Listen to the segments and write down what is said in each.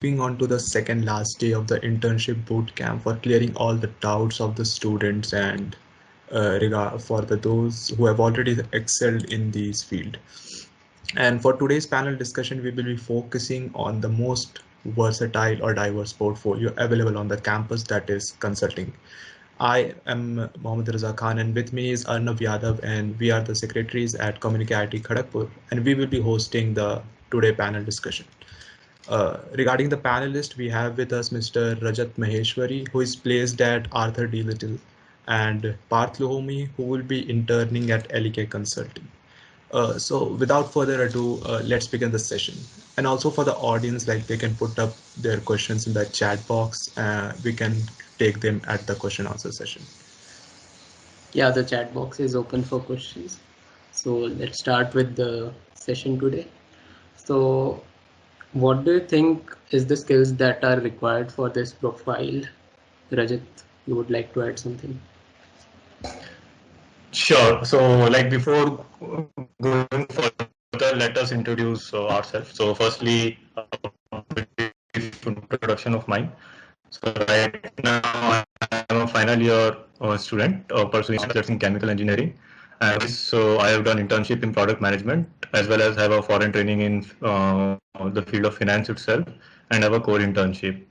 moving on to the second last day of the internship boot camp for clearing all the doubts of the students and for those who have already excelled in this field. And for today's panel discussion, we will be focusing on the most versatile or diverse portfolio available on the campus, that is consulting. I am Mohammad Raza Khan, and with me is Arnav Yadav, and we are the secretaries at Communicate IT Kharagpur, and we will be hosting the today panel discussion. Regarding the panelist, we have with us Mr. Rajat Maheshwari, who is placed at Arthur D. Little, and Parth Lohomi, who will be interning at LEK Consulting. So without further ado, let's begin the session. And also for the audience, like they can put up their questions in the chat box. We can take them at the question answer session. Yeah, the chat box is open for questions. So let's start with the session today. So what do you think is the skills that are required for this profile? Rajat, you would like to add something? Sure. So, like before going further, let us introduce ourselves. So, firstly, brief introduction of mine. So, right now, I am a final year student pursuing bachelor's in chemical engineering. And so I have done internship in product management as well as have a foreign training in the field of finance itself and have a core internship.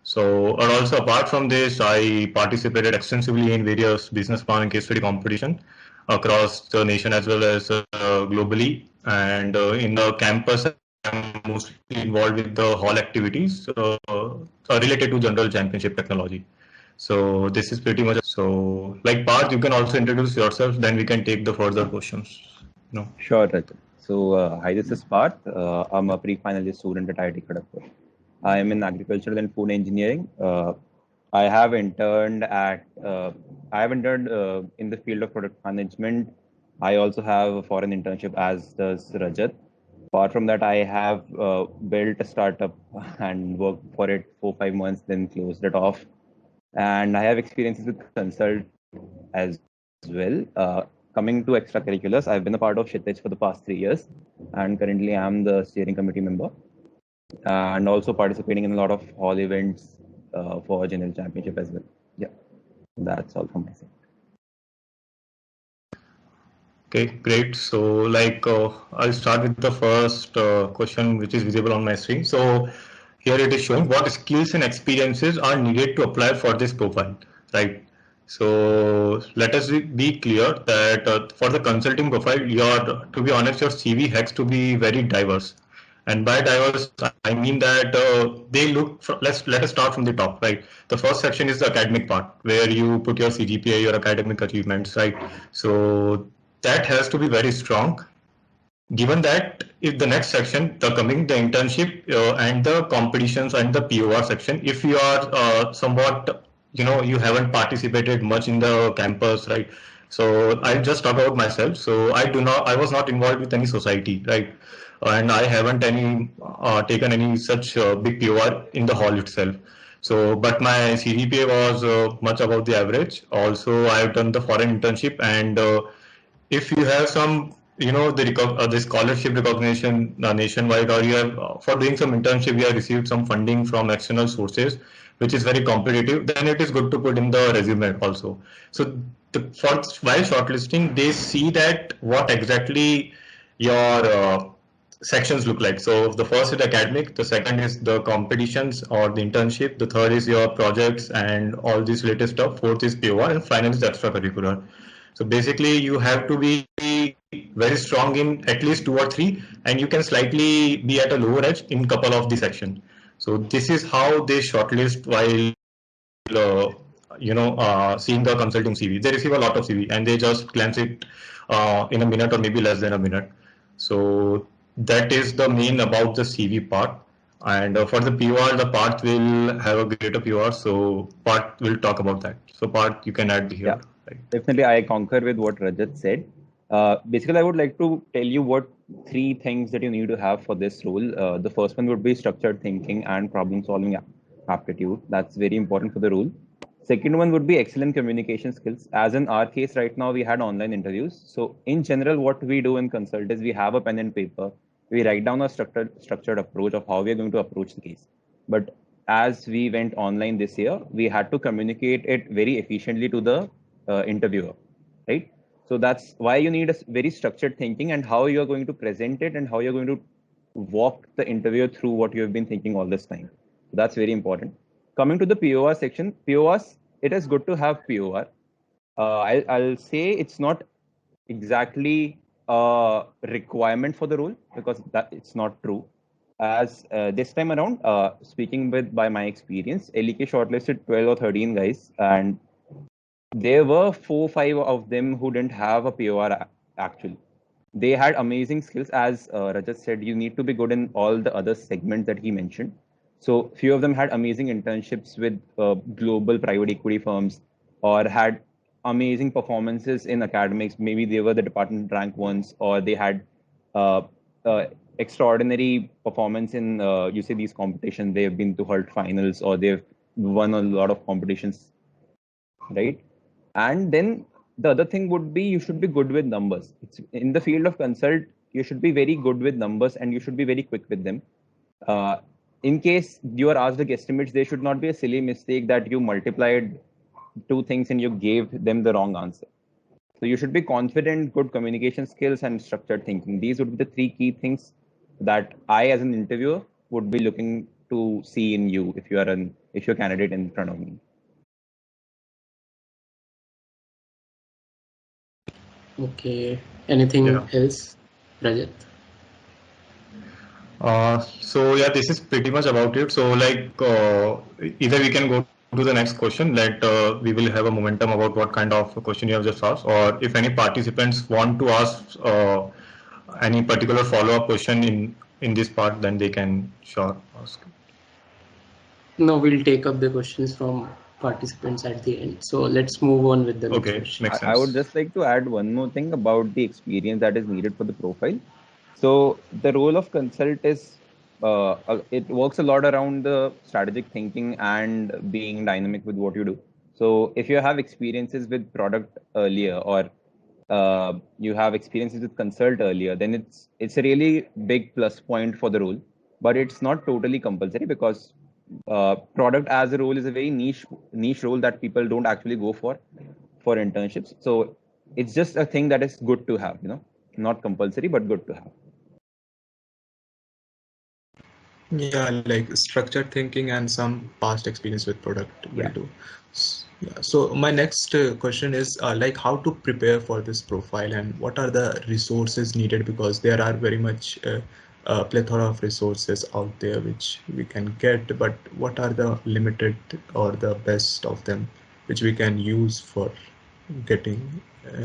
So, and also apart from this, I participated extensively in various business plan and case study competition across the nation as well as globally. And in the campus, I'm mostly involved with the hall activities related to general championship technology. So this is pretty much so. Like Parth, you can also introduce yourself. Then we can take the further questions. No. Sure, Rajat. So, hi, this is Parth. I'm a pre-finalist student at IIT Kharagpur. I am in agricultural and food engineering. I have interned in the field of product management. I also have a foreign internship, as does Rajat. Apart from that, I have built a startup and worked for it 4 5 months, then closed it off. And I have experiences with consult as well. Coming to extracurriculars, I've been a part of Shitej for the past 3 years, and currently I'm the steering committee member, and also participating in a lot of hall events for general championship as well. Yeah, that's all from my side. Okay, great. So, I'll start with the first question, which is visible on my screen. So, here it is showing what skills and experiences are needed to apply for this profile, right? So, let us be clear that for the consulting profile, to be honest, your CV has to be very diverse. And by diverse, I mean that they look. Let us start from the top, right? The first section is the academic part, where you put your CGPA, your academic achievements, right? So that has to be very strong. Given that, if the next section, the internship and the competitions and the POR section, if you are somewhat, you haven't participated much in the campus, right? So I'll just talk about myself. So I was not involved with any society, right? And I haven't taken any such big POR in the hall itself. So, but my CGPA was much above the average. Also, I've done the foreign internship, and if you have some the scholarship recognition nationwide, or you have for doing some internship you have received some funding from external sources which is very competitive, then it is good to put in the resume also. So while shortlisting, they see that what exactly your sections look like. So the first is academic, the second is the competitions or the internship, the third is your projects and all this latest stuff, fourth is POR, and finally is extracurricular. So basically, you have to be very strong in at least two or three, and you can slightly be at a lower edge in couple of the section. So this is how they shortlist while seeing the consulting CV. They receive a lot of CV and they just glance it in a minute or maybe less than a minute. So that is the main about the CV part. And for the POR, the Parth will have a greater POR. So Parth will talk about that. So Parth, you can add here. Yeah, right. Definitely, I concur with what Rajat said. Basically, I would like to tell you what three things that you need to have for this role. The first one would be structured thinking and problem solving aptitude. That's very important for the role. Second one would be excellent communication skills. As in our case right now, we had online interviews. So in general, what we do in consult is we have a pen and paper. We write down a structured approach of how we are going to approach the case. But as we went online this year, we had to communicate it very efficiently to the interviewer, right? So that's why you need a very structured thinking and how you're going to present it and how you're going to walk the interviewer through what you have been thinking all this time. So that's very important. Coming to the POR section, PORs, it is good to have POR. I'll say it's not exactly a requirement for the role because that it's not true. As this time around, speaking by my experience, LEK shortlisted 12 or 13 guys, and there were 4-5 of them who didn't have a POR actually. They had amazing skills. As Rajat said, you need to be good in all the other segments that he mentioned. So few of them had amazing internships with global private equity firms or had amazing performances in academics. Maybe they were the department rank ones, or they had extraordinary performance in you say these competitions. They have been to HULT finals or they've won a lot of competitions, right? And then the other thing would be you should be good with numbers. It's in the field of consult, you should be very good with numbers and you should be very quick with them. In case you are asked the guesstimates, there should not be a silly mistake that you multiplied two things and you gave them the wrong answer. So you should be confident, good communication skills, and structured thinking. These would be the three key things that I, as an interviewer, would be looking to see in you if you're a candidate in front of me. Okay. Anything else, Rajat? So yeah, this is pretty much about it. So like either we can go to the next question, that we will have a momentum about what kind of question you have just asked, or if any participants want to ask any particular follow-up question in this part, then they can sure ask. No, we'll take up the questions from participants at the end. So let's move on with the next question. Makes sense. I would just like to add one more thing about the experience that is needed for the profile. So the role of consult is it works a lot around the strategic thinking and being dynamic with what you do. So if you have experiences with product earlier or you have experiences with consult earlier, then it's a really big plus point for the role. But it's not totally compulsory because product as a role is a very niche role that people don't actually go for internships. So it's just a thing that is good to have, not compulsory, but good to have. Yeah, like structured thinking and some past experience with product will do. Yeah. So my next question is like how to prepare for this profile and what are the resources needed, because there are very much a plethora of resources out there which we can get, but what are the limited or the best of them which we can use for getting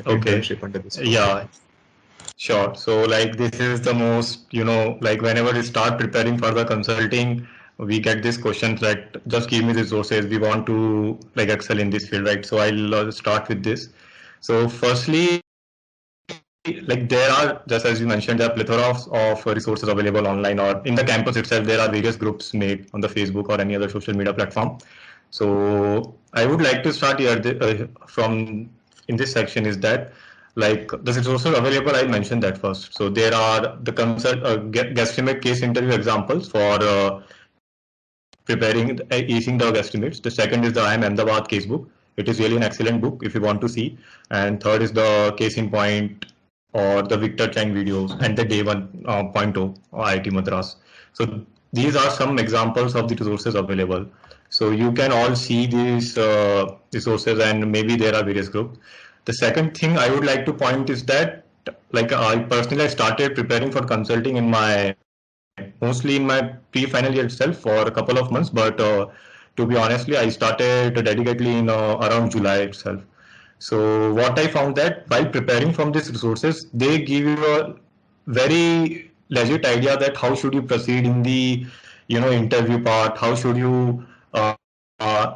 internship under this profile? Yeah. Sure. So like this is the most, like whenever we start preparing for the consulting, we get this question that just give me resources. We want to like excel in this field, right? So I'll start with this. So firstly, like there are, just as you mentioned, there are plethora of resources available online or in the campus itself. There are various groups made on the Facebook or any other social media platform. So I would like to start here from in this section is that like the resources available, I mentioned that first. So there are the consult guesstimate case interview examples for preparing acing the guesstimates. The second is the IIM Ahmedabad casebook. It is really an excellent book if you want to see. And third is the case in point or the Victor Chang videos and the day 1.0 IIT Madras. So these are some examples of the resources available. So you can all see these resources and maybe there are various groups. The second thing I would like to point is that like I personally started preparing for consulting in mostly in my pre-final year itself for a couple of months, but to be honestly, I started dedicatedly in around July itself. So what I found that while preparing from these resources, they give you a very legit idea that how should you proceed in the interview part, how should you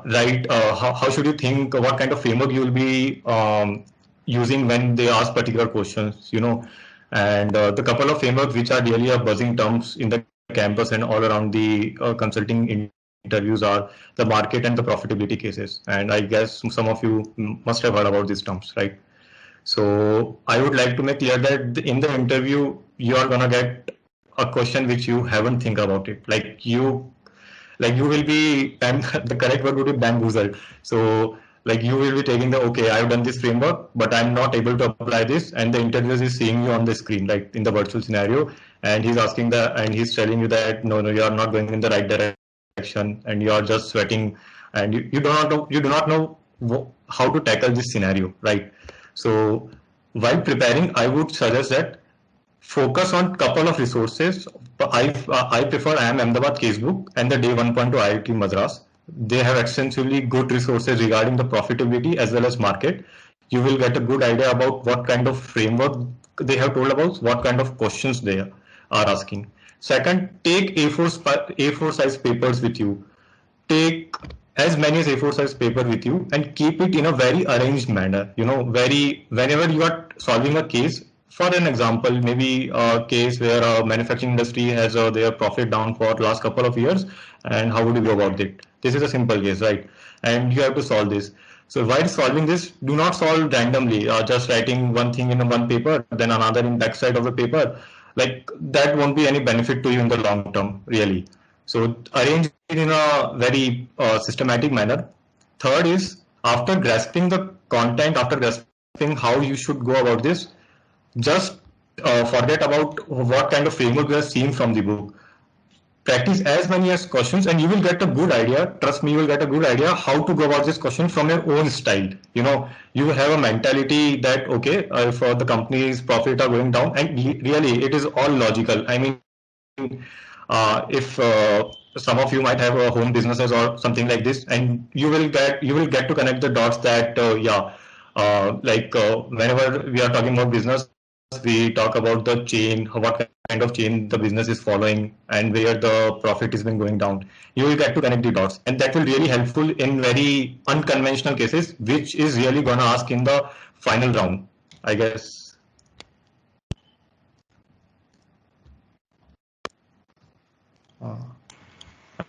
write, how should you think, what kind of framework you will be using when they ask particular questions, and the couple of frameworks which are really a buzzing terms in the campus and all around the consulting interviews are the market and the profitability cases. And I guess some of you must have heard about these terms, right? So I would like to make clear that in the interview, you are going to get a question which you haven't think about it. Like you like you will be, and the correct word would be bamboozled. So like you will be taking the, okay, I've done this framework, but I'm not able to apply this, and the interviewer is seeing you on the screen, like in the virtual scenario, and he's asking and he's telling you that no, you are not going in the right direction, and you are just sweating, and you do not know how to tackle this scenario, right? So while preparing, I would suggest that focus on couple of resources. I prefer IIM Ahmedabad Casebook and the Day 1.2 IIT Madras. They have extensively good resources regarding the profitability as well as market. You will get a good idea about what kind of framework they have told about, what kind of questions they are asking. Second, take A4 size papers with you. Take as many as A4 size paper with you and keep it in a very arranged manner. Whenever you are solving a case, for an example, maybe a case where a manufacturing industry has their profit down for last couple of years, and how would you go about it? This is a simple case, right? And you have to solve this. So while solving this, do not solve randomly, just writing one thing in one paper, then another in back side of the paper. Like that won't be any benefit to you in the long term, really. So arrange it in a very systematic manner. Third is, after grasping the content, after grasping how you should go about this, just forget about what kind of framework you are seeing from the book. Practice as many as questions and you will get a good idea. Trust me, you will get a good idea how to go about this question from your own style. You will have a mentality that, okay, if the company's profit are going down, and really it is all logical. I mean, if some of you might have home businesses or something like this, and you will get to connect the dots that whenever we are talking about business, we talk about the chain, what kind of chain the business is following, and where the profit has been going down. You will get to connect the dots, and that will really helpful in very unconventional cases, which is really gonna ask in the final round, I guess.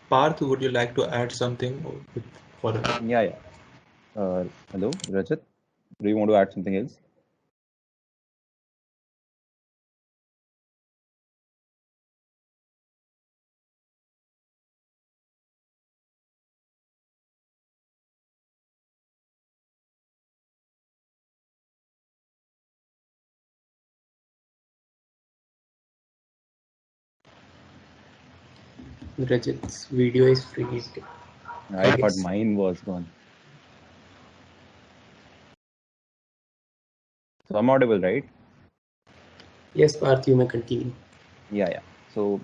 Parth, would you like to add something for the... Yeah. Hello, Rajat. Do you want to add something else? Rajat's video is freezed. I thought guess. mine was gone. So I'm audible, right? Yes, Parth, you may continue. Yeah. So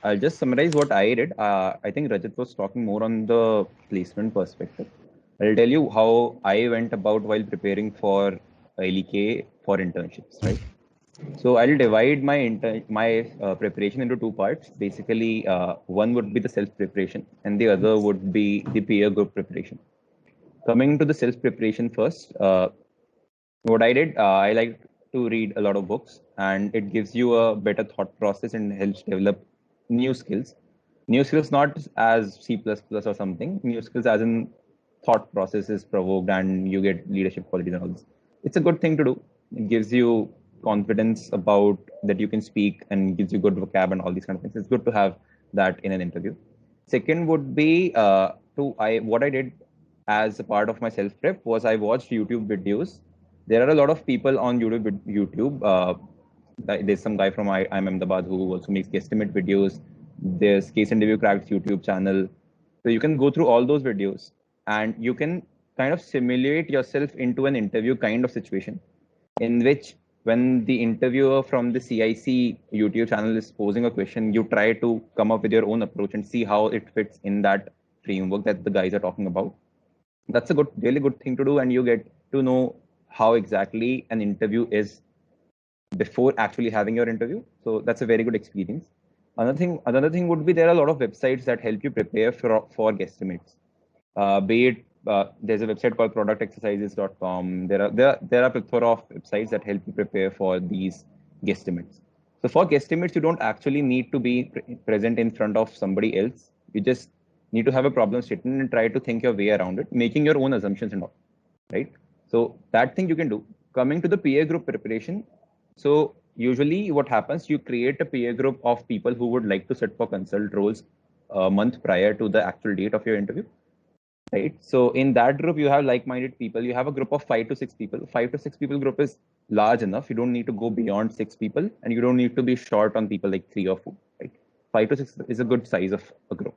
I'll just summarize what I did. I think Rajat was talking more on the placement perspective. I'll tell you how I went about while preparing for LEK for internships, right? So I'll divide my preparation into two parts. Basically, one would be the self-preparation and the other would be the peer group preparation. Coming to the self-preparation first, what I did, I like to read a lot of books, and it gives you a better thought process and helps develop new skills. New skills not as C++ or something, new skills as in thought process is provoked and you get leadership qualities and all this. It's a good thing to do. It gives you confidence about that you can speak and gives you good vocab and all these kind of things. It's good to have that in an interview. Second would be what I did as a part of my self prep was I watched YouTube videos. There are a lot of people on YouTube. There's some guy from IIM Ahmedabad who also makes guesstimate videos. There's Case Interview Cracked YouTube channel. So you can go through all those videos and you can kind of simulate yourself into an interview kind of situation in which when the interviewer from the CIC YouTube channel is posing a question, you try to come up with your own approach and see how it fits in that framework that the guys are talking about. That's a really good thing to do, and you get to know how exactly an interview is before actually having your interview. So that's a very good experience. Another thing would be there are a lot of websites that help you prepare for guesstimates. There's a website called productexercises.com. There are a plethora of websites that help you prepare for these guesstimates. So for guesstimates, you don't actually need to be present in front of somebody else. You just need to have a problem statement and try to think your way around it, making your own assumptions and all, right? So that thing you can do. Coming to the peer group preparation. So usually what happens, you create a peer group of people who would like to sit for consult roles a month prior to the actual date of your interview, right? So in that group, you have like-minded people. You have a group of 5 to 6 people. 5 to 6 people group is large enough. You don't need to go beyond 6 people, and you don't need to be short on people like 3 or 4, right? 5 to 6 is a good size of a group.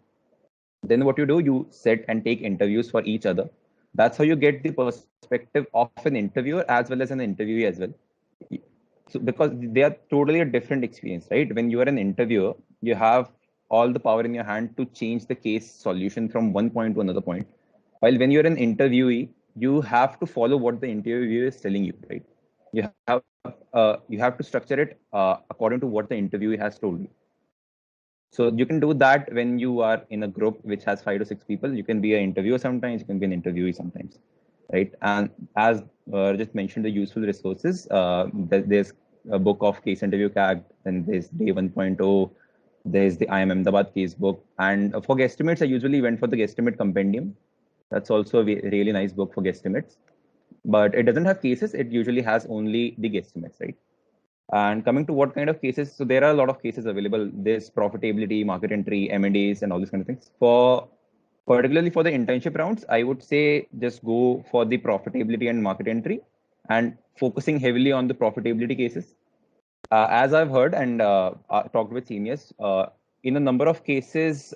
Then what you do, you set and take interviews for each other. That's how you get the perspective of an interviewer as well as an interviewee as well. So because they are totally a different experience, right? When you are an interviewer, you have all the power in your hand to change the case solution from one point to another point. While when you're an interviewee, you have to follow what the interviewer is telling you, right? You have to structure it according to what the interviewee has told you. So you can do that when you are in a group which has 5 to 6 people. You can be an interviewer sometimes, you can be an interviewee sometimes, right? And as just mentioned, the useful resources, there's a book of Case Interview CAG, and there's Day 1.0, there's the IIM Ahmedabad case book. And for guesstimates, I usually went for the Guesstimate Compendium. That's also a really nice book for guesstimates, but it doesn't have cases. It usually has only the guesstimates, right? And coming to what kind of cases, so there are a lot of cases available. There's profitability, market entry, M&As, and all these kind of things. Particularly for the internship rounds, I would say just go for the profitability and market entry, and focusing heavily on the profitability cases. As I've heard and talked with seniors, in a number of cases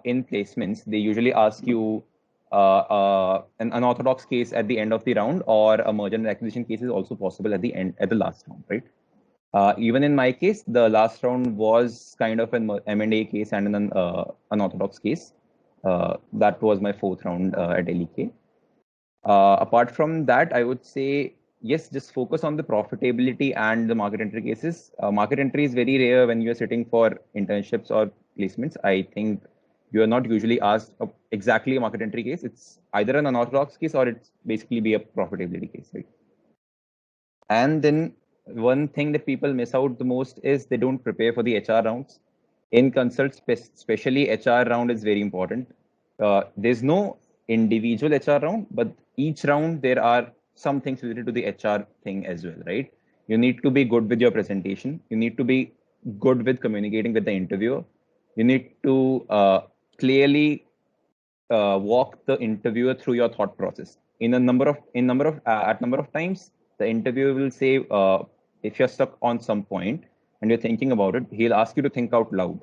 in placements, they usually ask you an unorthodox case at the end of the round, or a merger and acquisition case is also possible at the end, at the last round, right? Even in my case, the last round was kind of an M&A case and an unorthodox case. That was my 4th round at LEK. Apart from that, I would say, yes, just focus on the profitability and the market entry cases. Market entry is very rare when you're sitting for internships or placements. I think you are not usually asked exactly a market entry case. It's either an unorthodox case or it's basically be a profitability case, right? And then one thing that people miss out the most is they don't prepare for the HR rounds. In consult, especially HR round is very important. There's no individual HR round, but each round there are some things related to the HR thing as well, right? You need to be good with your presentation. You need to be good with communicating with the interviewer. You need to clearly walk the interviewer through your thought process. At number of times, the interviewer will say, if you're stuck on some point and you're thinking about it, he'll ask you to think out loud,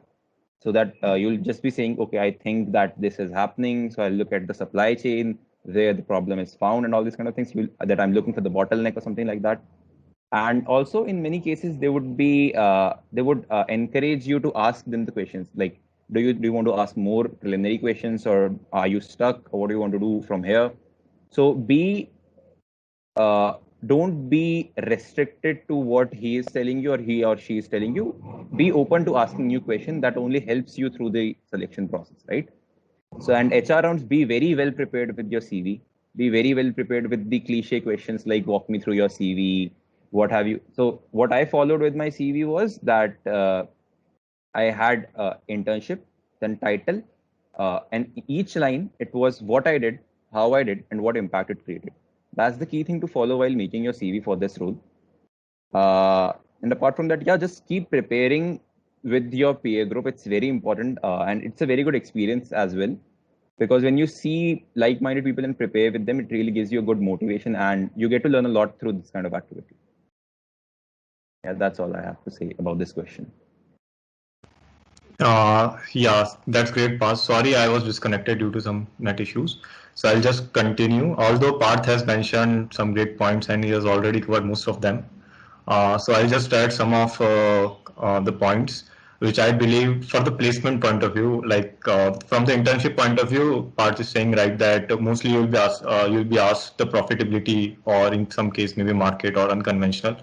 so that you'll just be saying, okay, I think that this is happening. So I'll look at the supply chain where the problem is found and all these kind of things, that I'm looking for the bottleneck or something like that. And also in many cases, they would encourage you to ask them the questions like, do you want to ask more preliminary questions, or are you stuck, or what do you want to do from here? So don't be restricted to what he is telling you or he or she is telling you. Be open to asking new questions. That only helps you through the selection process, right? So, and HR rounds, be very well prepared with your CV. Be very well prepared with the cliche questions like, walk me through your CV, what have you. So what I followed with my CV was that I had internship, then title, and each line, it was what I did, how I did, and what impact it created. That's the key thing to follow while making your CV for this role. And apart from that, yeah, just keep preparing with your peer group. It's very important, and it's a very good experience as well, because when you see like-minded people and prepare with them, it really gives you a good motivation, and you get to learn a lot through this kind of activity. Yeah, that's all I have to say about this question. Yeah, that's great, Parth. Sorry, I was disconnected due to some net issues. So I'll just continue. Although Parth has mentioned some great points and he has already covered most of them. So I'll just add some of the points which I believe for the placement point of view, like from the internship point of view, Parth is saying right that mostly you'll be asked the profitability, or in some case maybe market or unconventional,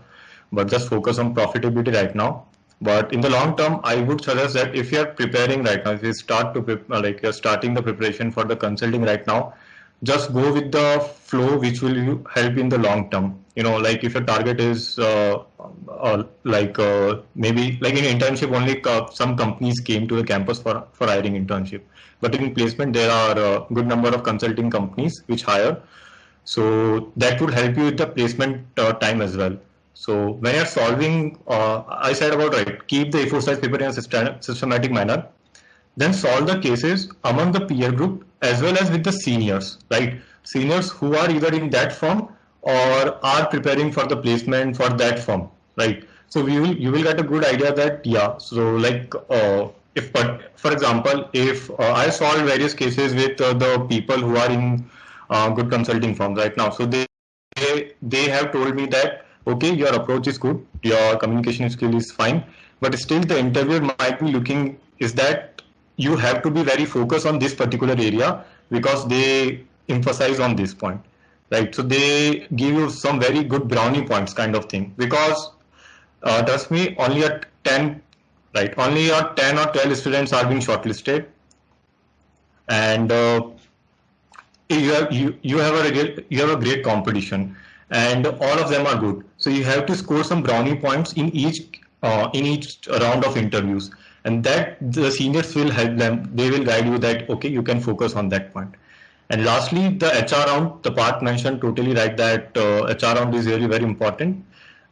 but just focus on profitability right now. But in the long term, I would suggest that if you are preparing right now, if you start to like you're starting the preparation for the consulting right now, just go with the flow which will help in the long term. You know, like if your target is maybe like in internship only, some companies came to the campus for hiring internship, but in placement there are a good number of consulting companies which hire. So that would help you with the placement time as well. So when you're solving, I said about right, keep the A4 size paper in a systematic manner. then solve the cases among the peer group as well as with the seniors, right? Seniors who are either in that firm or are preparing for the placement for that firm, right? So you will get a good idea that yeah. So like if but for example, if I solve various cases with the people who are in good consulting firms right now, so they have told me that okay, your approach is good, your communication skill is fine, but still the interviewer might be looking is that you have to be very focused on this particular area because they emphasize on this point, right? So they give you some very good brownie points kind of thing because trust me, only at 10, right? Only at 10 or 12 students are being shortlisted, and you have a great competition, and all of them are good. So you have to score some brownie points in each round of interviews, and that the seniors will help them. They will guide you that okay, you can focus on that point. And lastly, the HR round, the part mentioned totally right that HR round is really very important,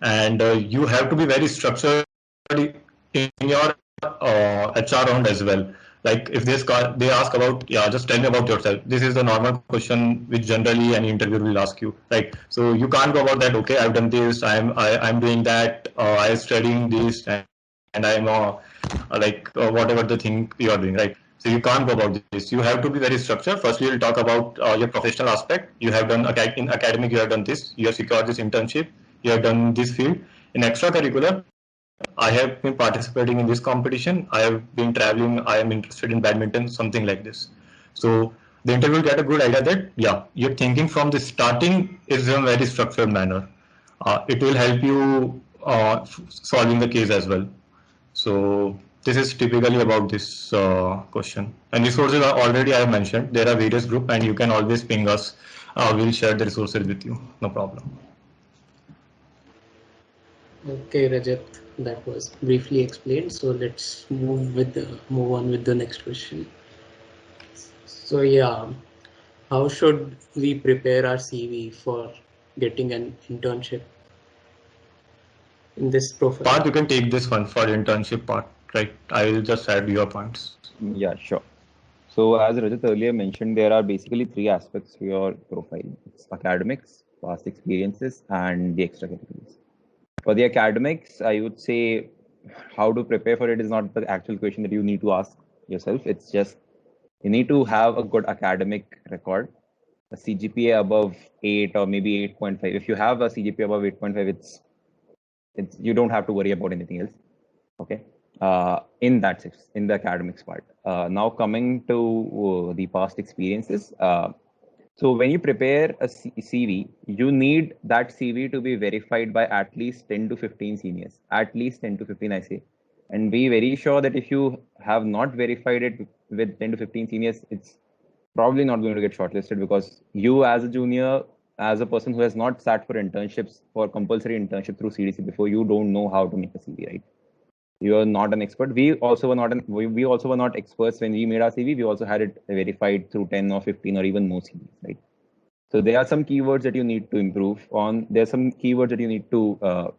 and you have to be very structured in your HR round as well. Like if they ask about, yeah, just tell me about yourself. This is the normal question which generally any interviewer will ask you, right? So you can't go about that. Okay, I've done this. I'm doing that. I'm studying this, and I'm whatever the thing you are doing, right? So you can't go about this. You have to be very structured. Firstly, we'll talk about your professional aspect. You have done in academic. You have done this. You have secured this internship. You have done this field. In extracurricular, I have been participating in this competition. I have been traveling. I am interested in badminton, something like this. So the interview will get a good idea that yeah, you're thinking from the starting is in a very structured manner. It will help you solving the case as well. So this is typically about this question. And resources are already I have mentioned. There are various groups, and you can always ping us. We'll share the resources with you. No problem. Okay, Rajat, that was briefly explained. So let's move on with the next question. So yeah, how should we prepare our CV for getting an internship in this profile? Parth, you can take this one for internship part, right? I will just add your points. Yeah, sure. So as Rajat earlier mentioned, there are basically three aspects to your profile. It's academics, past experiences, and the extracurriculars. For the academics, I would say how to prepare for it is not the actual question that you need to ask yourself. It's just you need to have a good academic record, a CGPA above 8 or maybe 8.5. If you have a CGPA above 8.5, it's you don't have to worry about anything else. Okay. In the academics part. Now coming to the past experiences. So when you prepare a CV, you need that CV to be verified by at least 10 to 15 seniors. At least 10 to 15, I say. And be very sure that if you have not verified it with 10 to 15 seniors, it's probably not going to get shortlisted because you as a junior, as a person who has not sat for internships, for compulsory internship through CDC before, you don't know how to make a CV, right? You are not an expert. We also were not experts when we made our CV. We also had it verified through 10 or 15 or even more CVs, right? So there are some keywords that you need to improve on. There are some keywords that you need to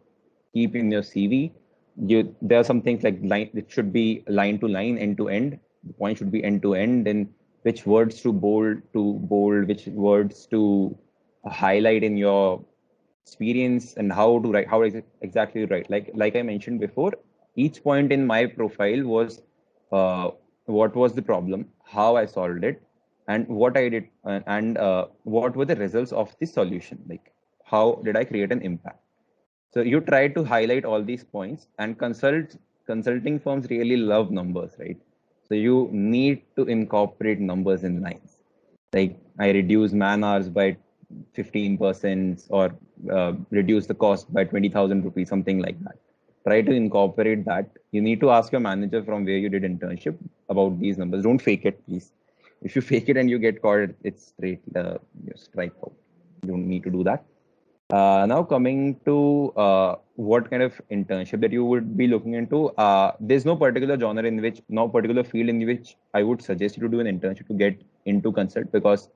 keep in your CV. There are some things like it should be line to line, end to end. The point should be end to end. Then which words to bold, which words to highlight in your experience, and how to write, how exactly to write. Like I mentioned before, each point in my profile was what was the problem, how I solved it, and what I did, and what were the results of the solution. Like how did I create an impact? So you try to highlight all these points, and consulting firms really love numbers, right? So you need to incorporate numbers in lines. Like I reduce man hours by 15% or reduce the cost by 20,000 rupees, something like that. Try to incorporate that. You need to ask your manager from where you did internship about these numbers. Don't fake it, please. If you fake it and you get caught, it's straight strike out. You don't need to do that. Now coming to what kind of internship that you would be looking into, there's no particular genre in which, no particular field in which I would suggest you to do an internship to get into consult, because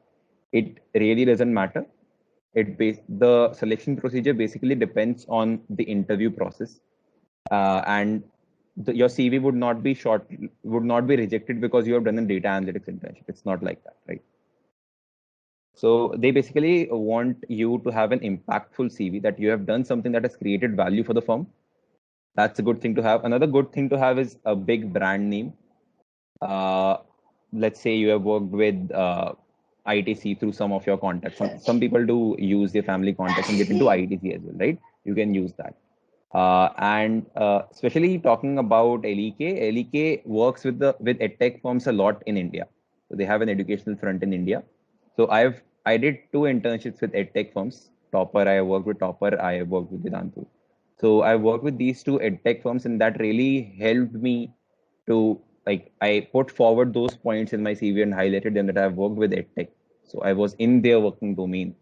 it really doesn't matter. The selection procedure basically depends on the interview process, and your CV would not be rejected because you have done a data analytics internship. It's not like that, right? So they basically want you to have an impactful CV, that you have done something that has created value for the firm. That's a good thing to have. Another good thing to have is a big brand name. Let's say you have worked with ITC through some of your contacts. Some people do use their family contacts and get into ITC as well, right? You can use that. And especially talking about LEK works with edtech firms a lot in India. So they have an educational front in India. So I did 2 internships with edtech firms. Topper, I worked with Topper. I worked with Vedantu. So I worked with these 2 edtech firms, and that really helped me to, like, I put forward those points in my CV and highlighted them that I've worked with edtech. So I was in their working domain.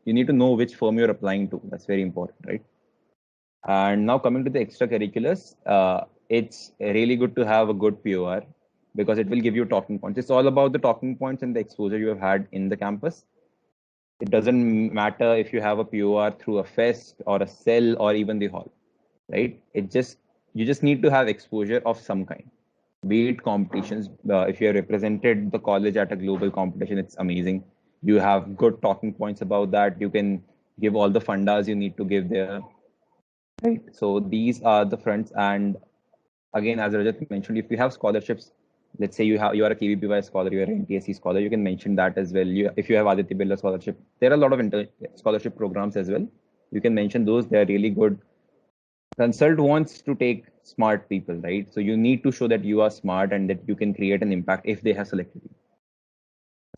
You need to know which firm you're applying to. That's very important, right? And now coming to the extracurriculars, it's really good to have a good POR because it will give you talking points. It's all about the talking points and the exposure you have had in the campus. It doesn't matter if you have a POR through a fest or a cell or even the hall, right? You just need to have exposure of some kind, be it competitions. If you have represented the college at a global competition, it's amazing. You have good talking points about that. You can give all the fundas you need to give there. Right. So these are the fronts. And again, as Rajat mentioned, if you have scholarships, let's say you are a KVPY scholar, you are an NTSC scholar, you can mention that as well. If you have Aditya Birla scholarship, there are a lot of scholarship programs as well. You can mention those. They are really good. Consult wants to take smart people, right? So you need to show that you are smart and that you can create an impact if they have selected you.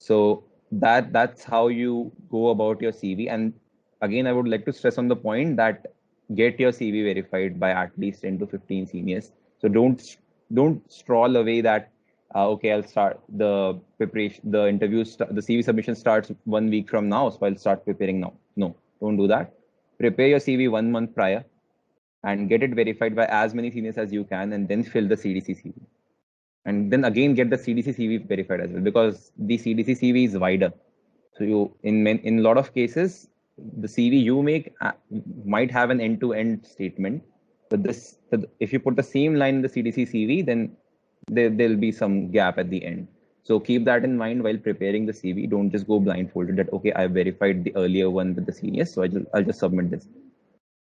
So that's how you go about your CV. And again, I would like to stress on the point that get your CV verified by at least 10 to 15 seniors. So don't stroll away that okay, I'll start the preparation, the interviews, the CV submission starts 1 week from now, so I'll start preparing now. No, don't do that. Prepare your CV 1 month prior and get it verified by as many seniors as you can, and then fill the CDC CV. And then again get the CDC CV verified as well, because the CDC CV is wider. So you in a lot of cases, the CV you make might have an end-to-end statement, but if you put the same line in the CDC CV, then there'll be some gap at the end. So keep that in mind while preparing the CV. Don't just go blindfolded that, okay, I verified the earlier one with the seniors, so I'll just submit this.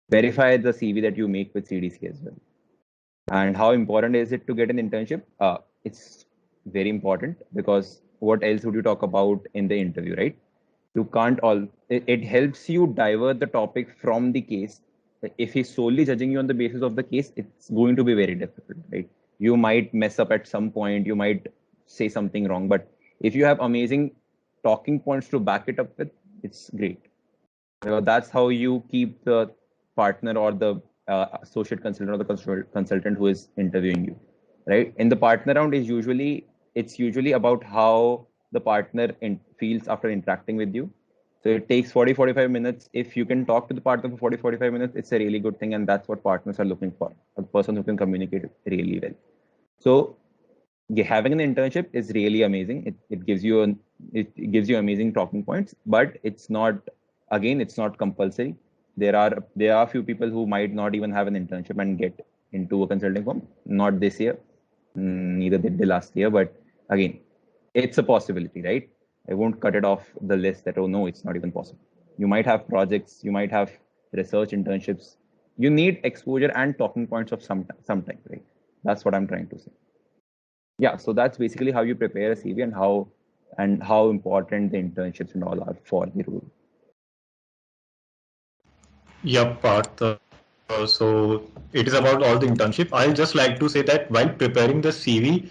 Verify the CV that you make with CDC as well. And how important is it to get an internship? It's very important, because what else would you talk about in the interview, right? You can't it helps you divert the topic from the case. If he's solely judging you on the basis of the case, it's going to be very difficult, right? You might mess up at some point, you might say something wrong, but if you have amazing talking points to back it up with, it's great. So that's how you keep the partner or the associate consultant or the consultant who is interviewing you, right? In the partner round it's usually about how the partner feels after interacting with you. So it takes 40-45 minutes. If you can talk to the partner for 40-45 minutes, it's a really good thing, and that's what partners are looking for, a person who can communicate really well. So having an internship is really amazing. It gives you amazing talking points, but it's not compulsory. There are a few people who might not even have an internship and get into a consulting firm. Not this year, neither did they last year, but again, it's a possibility, right? I won't cut it off the list that, oh no, it's not even possible. You might have projects, you might have research internships. You need exposure and talking points of some type, right? That's what I'm trying to say. Yeah, so that's basically how you prepare a CV and how important the internships and all are for the role. Yep, Parth. So it is about all the internship. I'll just like to say that while preparing the CV,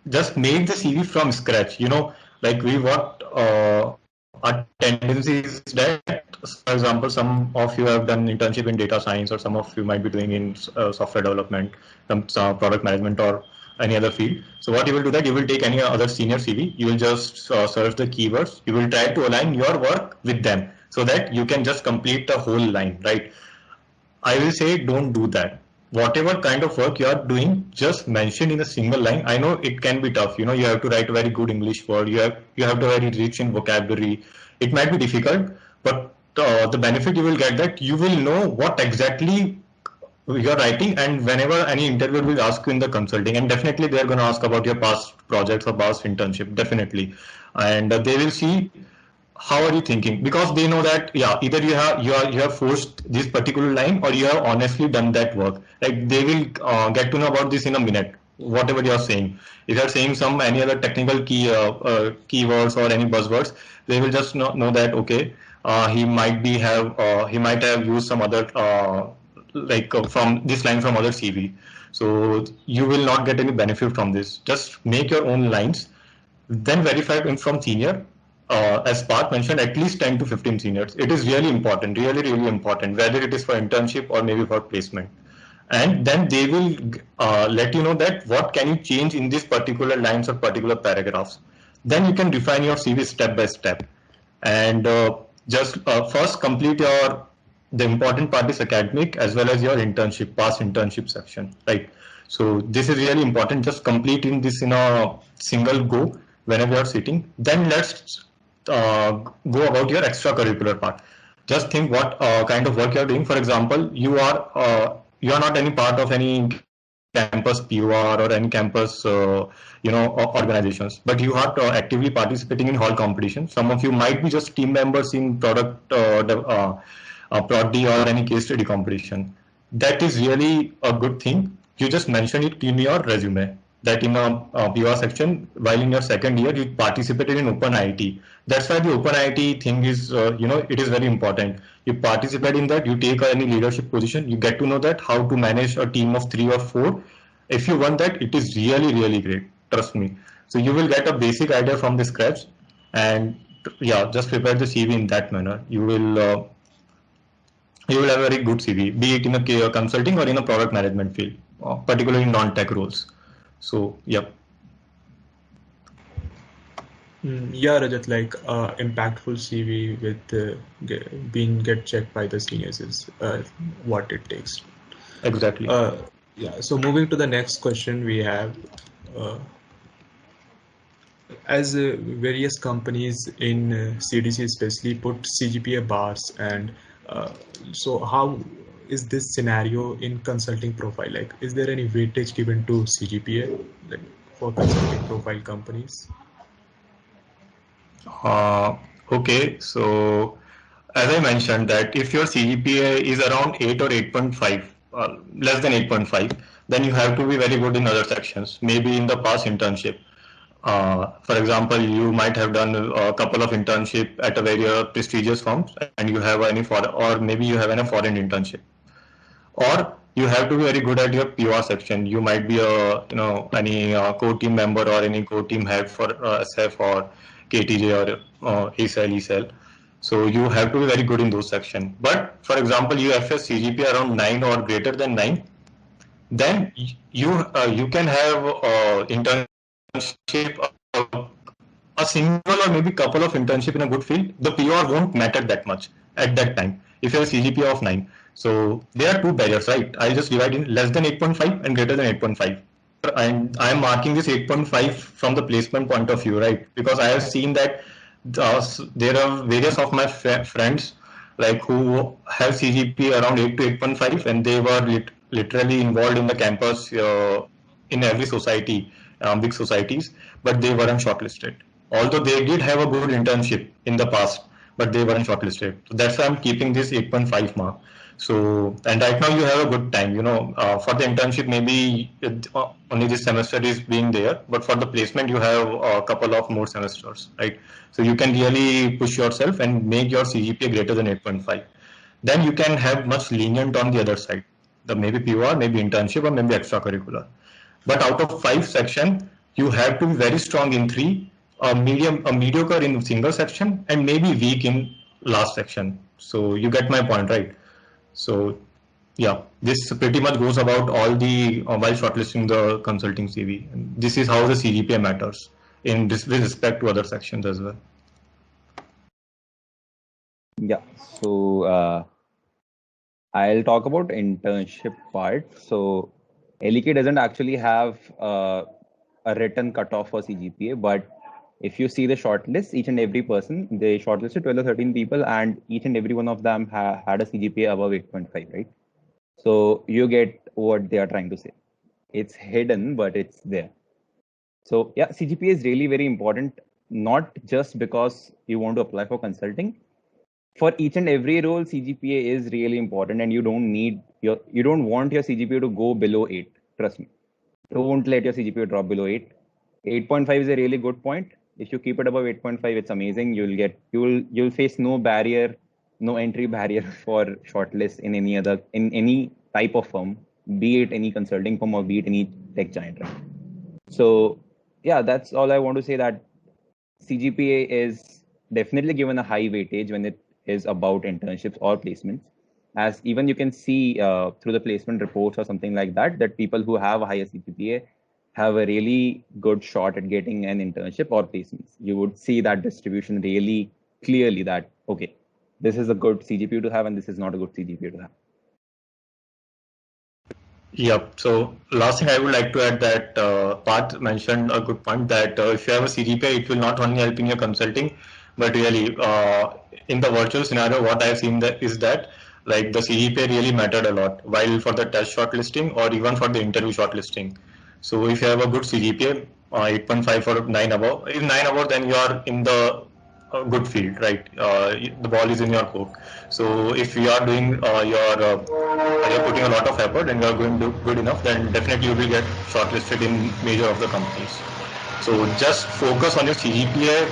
just make the CV from scratch. Like our tendency is that, for example, some of you have done internship in data science, or some of you might be doing in software development, some product management, or any other field. So what you will do, that you will take any other senior CV, you will just search the keywords, you will try to align your work with them so that you can just complete the whole line, right? I will say don't do that. Whatever kind of work you are doing, just mention in a single line. I know it can be tough. You have to write a very good English word. You have to very rich in vocabulary. It might be difficult, but the benefit you will get, that you will know what exactly you're writing, and whenever any interviewer will ask you in the consulting, and definitely they're going to ask about your past projects or past internship, definitely, and they will see how are you thinking, because they know that yeah, either you have forced this particular line or you have honestly done that work. Like they will get to know about this in a minute. Whatever you are saying, if you are saying some any other technical keywords or any buzzwords, they will just know that okay, he might have used some other from this line from other CV. So you will not get any benefit from this. Just make your own lines, then verify it from senior. As Parth mentioned, at least 10 to 15 seniors. It is really important, really important, whether it is for internship or maybe for placement. And then they will let you know that what can you change in these particular lines or particular paragraphs. Then you can refine your CV step by step. And just first complete the important part is academic as well as your internship, past internship section, right? So this is really important. Just completing this in a single go whenever you're sitting. Then let's go about your extracurricular part. Just think what kind of work you're doing. For example, you are not any part of any campus PUR or any campus organizations, but you are actively participating in hall competitions. Some of you might be just team members in prod D or any case study competition. That is really a good thing. You just mention it in your resume that in a PUR section, while in your second year, you participated in Open IIT. That's why the Open IIT thing is, it is very important. You participate in that, you take any leadership position, you get to know that how to manage a team of 3 or 4. If you want that, it is really great. Trust me. So you will get a basic idea from the scratch, and yeah, just prepare the CV in that manner. You will have a very good CV, be it in a consulting or in a product management field, particularly in non-tech roles. So, yeah. Yeah, Rajat, like impactful CV with get checked by the seniors is what it takes. Exactly. Yeah. So moving to the next question, we have as various companies in CDC especially put CGPA bars, and so how is this scenario in consulting profile? Like, is there any weightage given to CGPA like for consulting profile companies? Okay, so as I mentioned that if your CGPA is around 8 or 8.5, less than 8.5, then you have to be very good in other sections, maybe in the past internship. For example, you might have done a couple of internship at a very prestigious firms, and you have any foreign, or maybe you have a foreign internship, or you have to be very good at your PUR section. You might be any core team member or any core team head for SF or KTJ or ACL, ECL. So you have to be very good in those sections. But for example, you have a CGPA around 9 or greater than 9, then you can have internship, a single or maybe couple of internship in a good field. The PUR won't matter that much at that time if you have a CGPA of 9. So there are two barriers, right? I just divide in less than 8.5 and greater than 8.5. And I'm marking this 8.5 from the placement point of view, right? Because I have seen that there are various of my friends like who have CGPA around 8 to 8.5, and they were literally involved in the campus in every society, big societies, but they weren't shortlisted. Although they did have a good internship in the past, but they weren't shortlisted. So that's why I'm keeping this 8.5 mark. So, and right now you have a good time, for the internship, maybe only this semester is being there, but for the placement, you have a couple of more semesters, right? So you can really push yourself and make your CGPA greater than 8.5. Then you can have much lenient on the other side, the maybe PUR, maybe internship, or maybe extracurricular. But out of 5 section, you have to be very strong in 3, a mediocre in single section, and maybe weak in last section. So you get my point, right? So yeah, this pretty much goes about all the while shortlisting the consulting CV. This is how the CGPA matters with respect to other sections as well. Yeah. So I'll talk about internship part. So LEK doesn't actually have a written cutoff for CGPA, but if you see the shortlist, each and every person, they shortlisted 12 or 13 people, and each and every one of them had a CGPA above 8.5, right? So you get what they are trying to say. It's hidden, but it's there. So yeah, CGPA is really very important, not just because you want to apply for consulting. For each and every role, CGPA is really important, and you don't want your CGPA to go below 8. Trust me. Don't let your CGPA drop below 8. 8.5 is a really good point. If you keep it above 8.5, it's amazing. You'll face no barrier, no entry barrier for shortlist in any type of firm, be it any consulting firm or be it any tech giant. Right? So yeah, that's all I want to say, that CGPA is definitely given a high weightage when it is about internships or placements. As even you can see through the placement reports or something like that, that people who have a higher CGPA have a really good shot at getting an internship or placements. You would see that distribution really clearly, that, okay, this is a good CGPA to have and this is not a good CGPA to have. Yep. So last thing I would like to add that Parth mentioned a good point that if you have a CGPA, it will not only help in your consulting, but really in the virtual scenario, what I've seen that is that like the CGPA really mattered a lot while for the test shortlisting or even for the interview shortlisting. So if you have a good CGPA, 8.5 or 9 above, if 9 above, then you are in the good field, right? The ball is in your court. So if you are doing you're putting a lot of effort and you are going to do good enough, then definitely you will get shortlisted in major of the companies. So just focus on your CGPA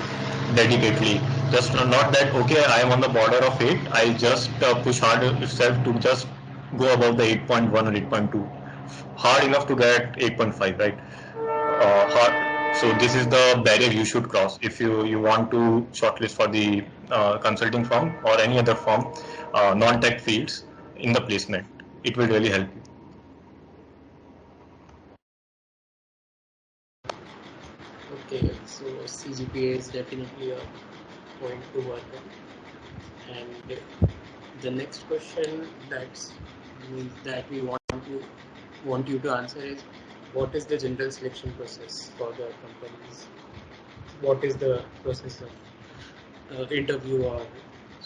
dedicatedly. Just not that, okay, I am on the border of 8, I'll just push hard itself to just go above the 8.1 or 8.2. Hard enough to get 8.5, right? So this is the barrier you should cross if you want to shortlist for the consulting firm or any other firm, non-tech fields in the placement. It will really help you. Okay, so CGPA is definitely a point to work on. And the next question that we want you to answer is, what is the general selection process for the companies? What is the process of interview or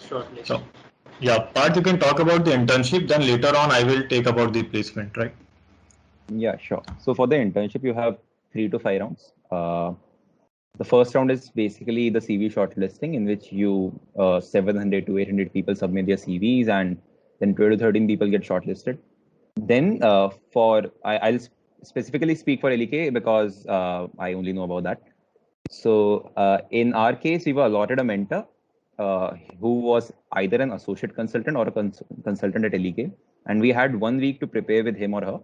shortlist? So, yeah, Parth, you can talk about the internship, then later on I will take about the placement, right? Yeah, sure. So for the internship, you have 3 to 5 rounds. The first round is basically the CV shortlisting, in which 700 to 800 people submit their CVs, and then 12 to 13 people get shortlisted. Then I'll specifically speak for LEK because I only know about that. So in our case, we were allotted a mentor who was either an associate consultant or a consultant at LEK, and we had 1 week to prepare with him or her.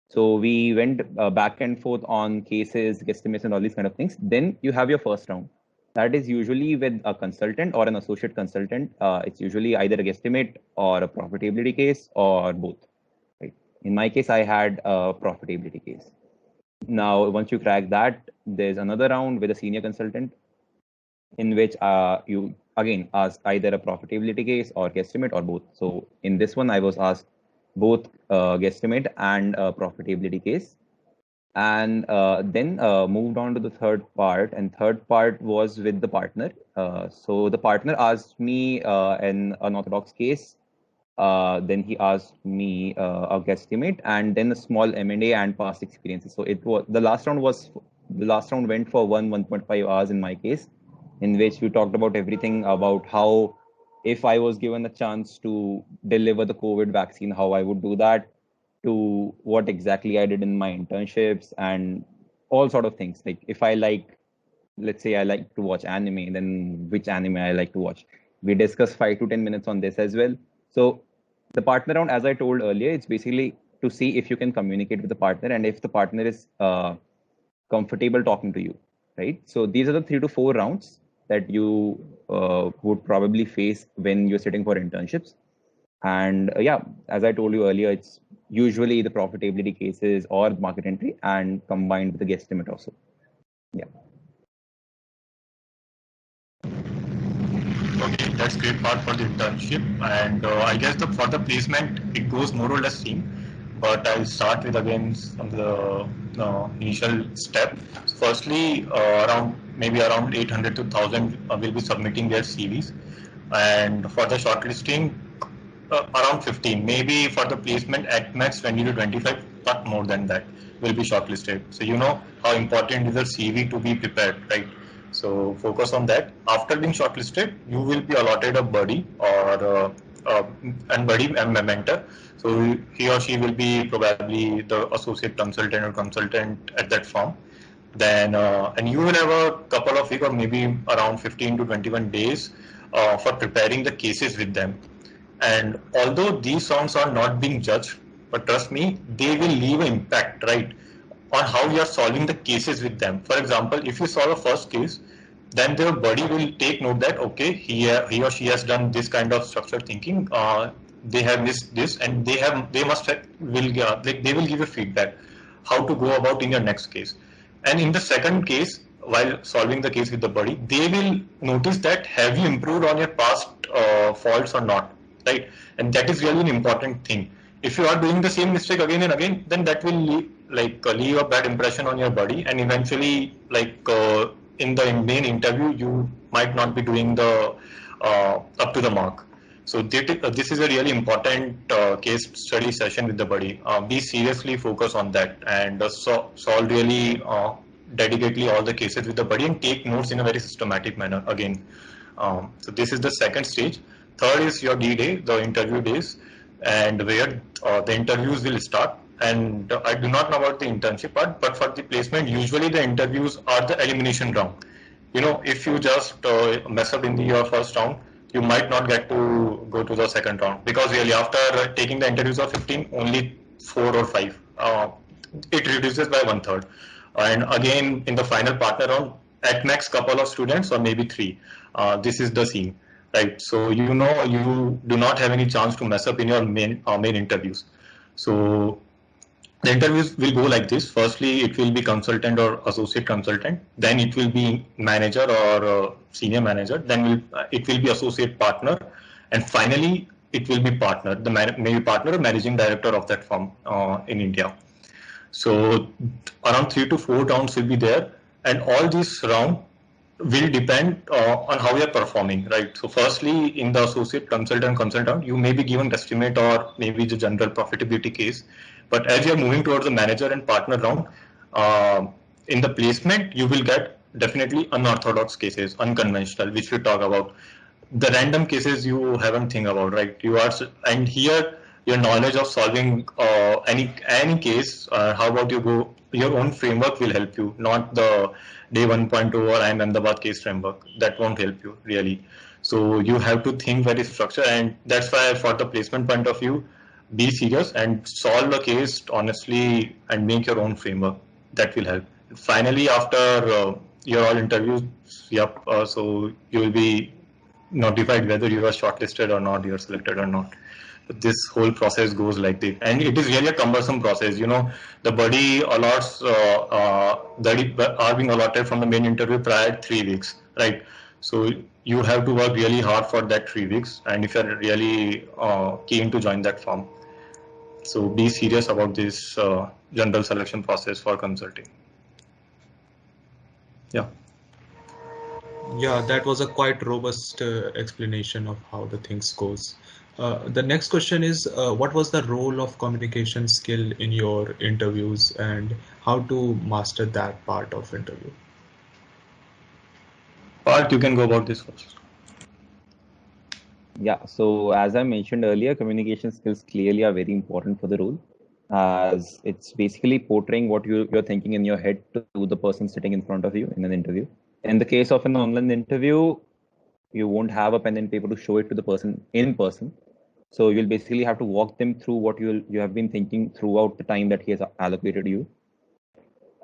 So we went back and forth on cases, guesstimates, and all these kind of things. Then you have your first round. That is usually with a consultant or an associate consultant. It's usually either a guesstimate or a profitability case or both. Right? In my case, I had a profitability case. Now, once you crack that, there's another round with a senior consultant, in which you again ask either a profitability case or guesstimate or both. So in this one, I was asked both guesstimate and profitability case, and then moved on to the third part, and third part was with the partner. So the partner asked me an unorthodox case, then he asked me a guesstimate, and then a small M&A and past experiences. So it was the last round went for 1.5 hours in my case, in which we talked about everything about how, if I was given a chance to deliver the COVID vaccine, how I would do that, to what exactly I did in my internships, and all sort of things. Like if let's say I like to watch anime, then which anime I like to watch. We discussed 5 to 10 minutes on this as well. So the partner round, as I told earlier, it's basically to see if you can communicate with the partner and if the partner is comfortable talking to you, right? So these are the 3 to 4 rounds that you would probably face when you're sitting for internships. And yeah, as I told you earlier, it's usually the profitability cases or the market entry and combined with the guesstimate also. Yeah. Okay, that's great part for the internship. And I guess for the placement, it goes more or less same. But I'll start with again some of the initial step. Firstly, around 800 to 1,000 will be submitting their CVs, and for the shortlisting, around 15. Maybe for the placement at max 20 to 25, not more than that, will be shortlisted. So you know how important is the CV to be prepared, right? So focus on that. After being shortlisted, you will be allotted a buddy or and buddy and a mentor. So he or she will be probably the associate consultant or consultant at that firm. Then and you will have a couple of weeks or maybe around 15 to 21 days for preparing the cases with them. And although these songs are not being judged, but trust me, they will leave an impact, right, on how you are solving the cases with them. For example, if you solve a first case, then their buddy will take note that okay, he or she has done this kind of structured thinking. They have missed this, and they must have, they will give you feedback how to go about in your next case. And in the second case, while solving the case with the buddy, they will notice that have you improved on your past faults or not, right? And that is really an important thing. If you are doing the same mistake again and again, then that will leave a bad impression on your body, and eventually in the main interview you might not be doing the up to the mark. So this is a really important case study session with the buddy. Be seriously focused on that and solve really dedicatedly all the cases with the buddy and take notes in a very systematic manner again. So this is the second stage. Third is your D-Day, the interview days, and where the interviews will start. And I do not know about the internship part, but for the placement, usually the interviews are the elimination round. You know, if you just mess up in your first round, you might not get to go to the second round, because really after taking the interviews of 15, only 4 or 5, it reduces by 1/3. And again, in the final partner round, at max couple of students or maybe 3. This is the scene, right? So you know you do not have any chance to mess up in your main interviews. So the interviews will go like this. Firstly, it will be consultant or associate consultant. Then it will be manager or senior manager. Then it will be associate partner. And finally, it will be partner, maybe partner or managing director of that firm in India. So around 3 to 4 rounds will be there. And all these rounds will depend on how you are performing, right? So firstly, in the associate consultant, you may be given estimate or maybe the general profitability case. But as you are moving towards the manager and partner round, in the placement, you will get definitely unorthodox cases, unconventional, which we talk about. The random cases you haven't think about, right? And here your knowledge of solving any case, how about your own framework will help you, not the day 1.0 or IIM Ahmedabad case framework. That won't help you really. So you have to think very structured, and that's why for the placement point of view, be serious and solve the case honestly and make your own framework. That will help. Finally, after your all interviews, so you will be notified whether you are shortlisted or not, you are selected or not. This whole process goes like this, and it is really a cumbersome process. You know, the buddy allots that are being allotted from the main interview prior 3 weeks, right? So you have to work really hard for that 3 weeks, and if you are really keen to join that firm, so be serious about this general selection process for consulting. Yeah. Yeah, that was a quite robust explanation of how the things goes. The next question is, what was the role of communication skill in your interviews and how to master that part of interview? Parth, you can go about this first. Yeah, so as I mentioned earlier, communication skills clearly are very important for the role, as it's basically portraying what you're thinking in your head to the person sitting in front of you in an interview. In the case of an online interview, you won't have a pen and paper to show it to the person in person. So you'll basically have to walk them through what you have been thinking throughout the time that he has allocated you.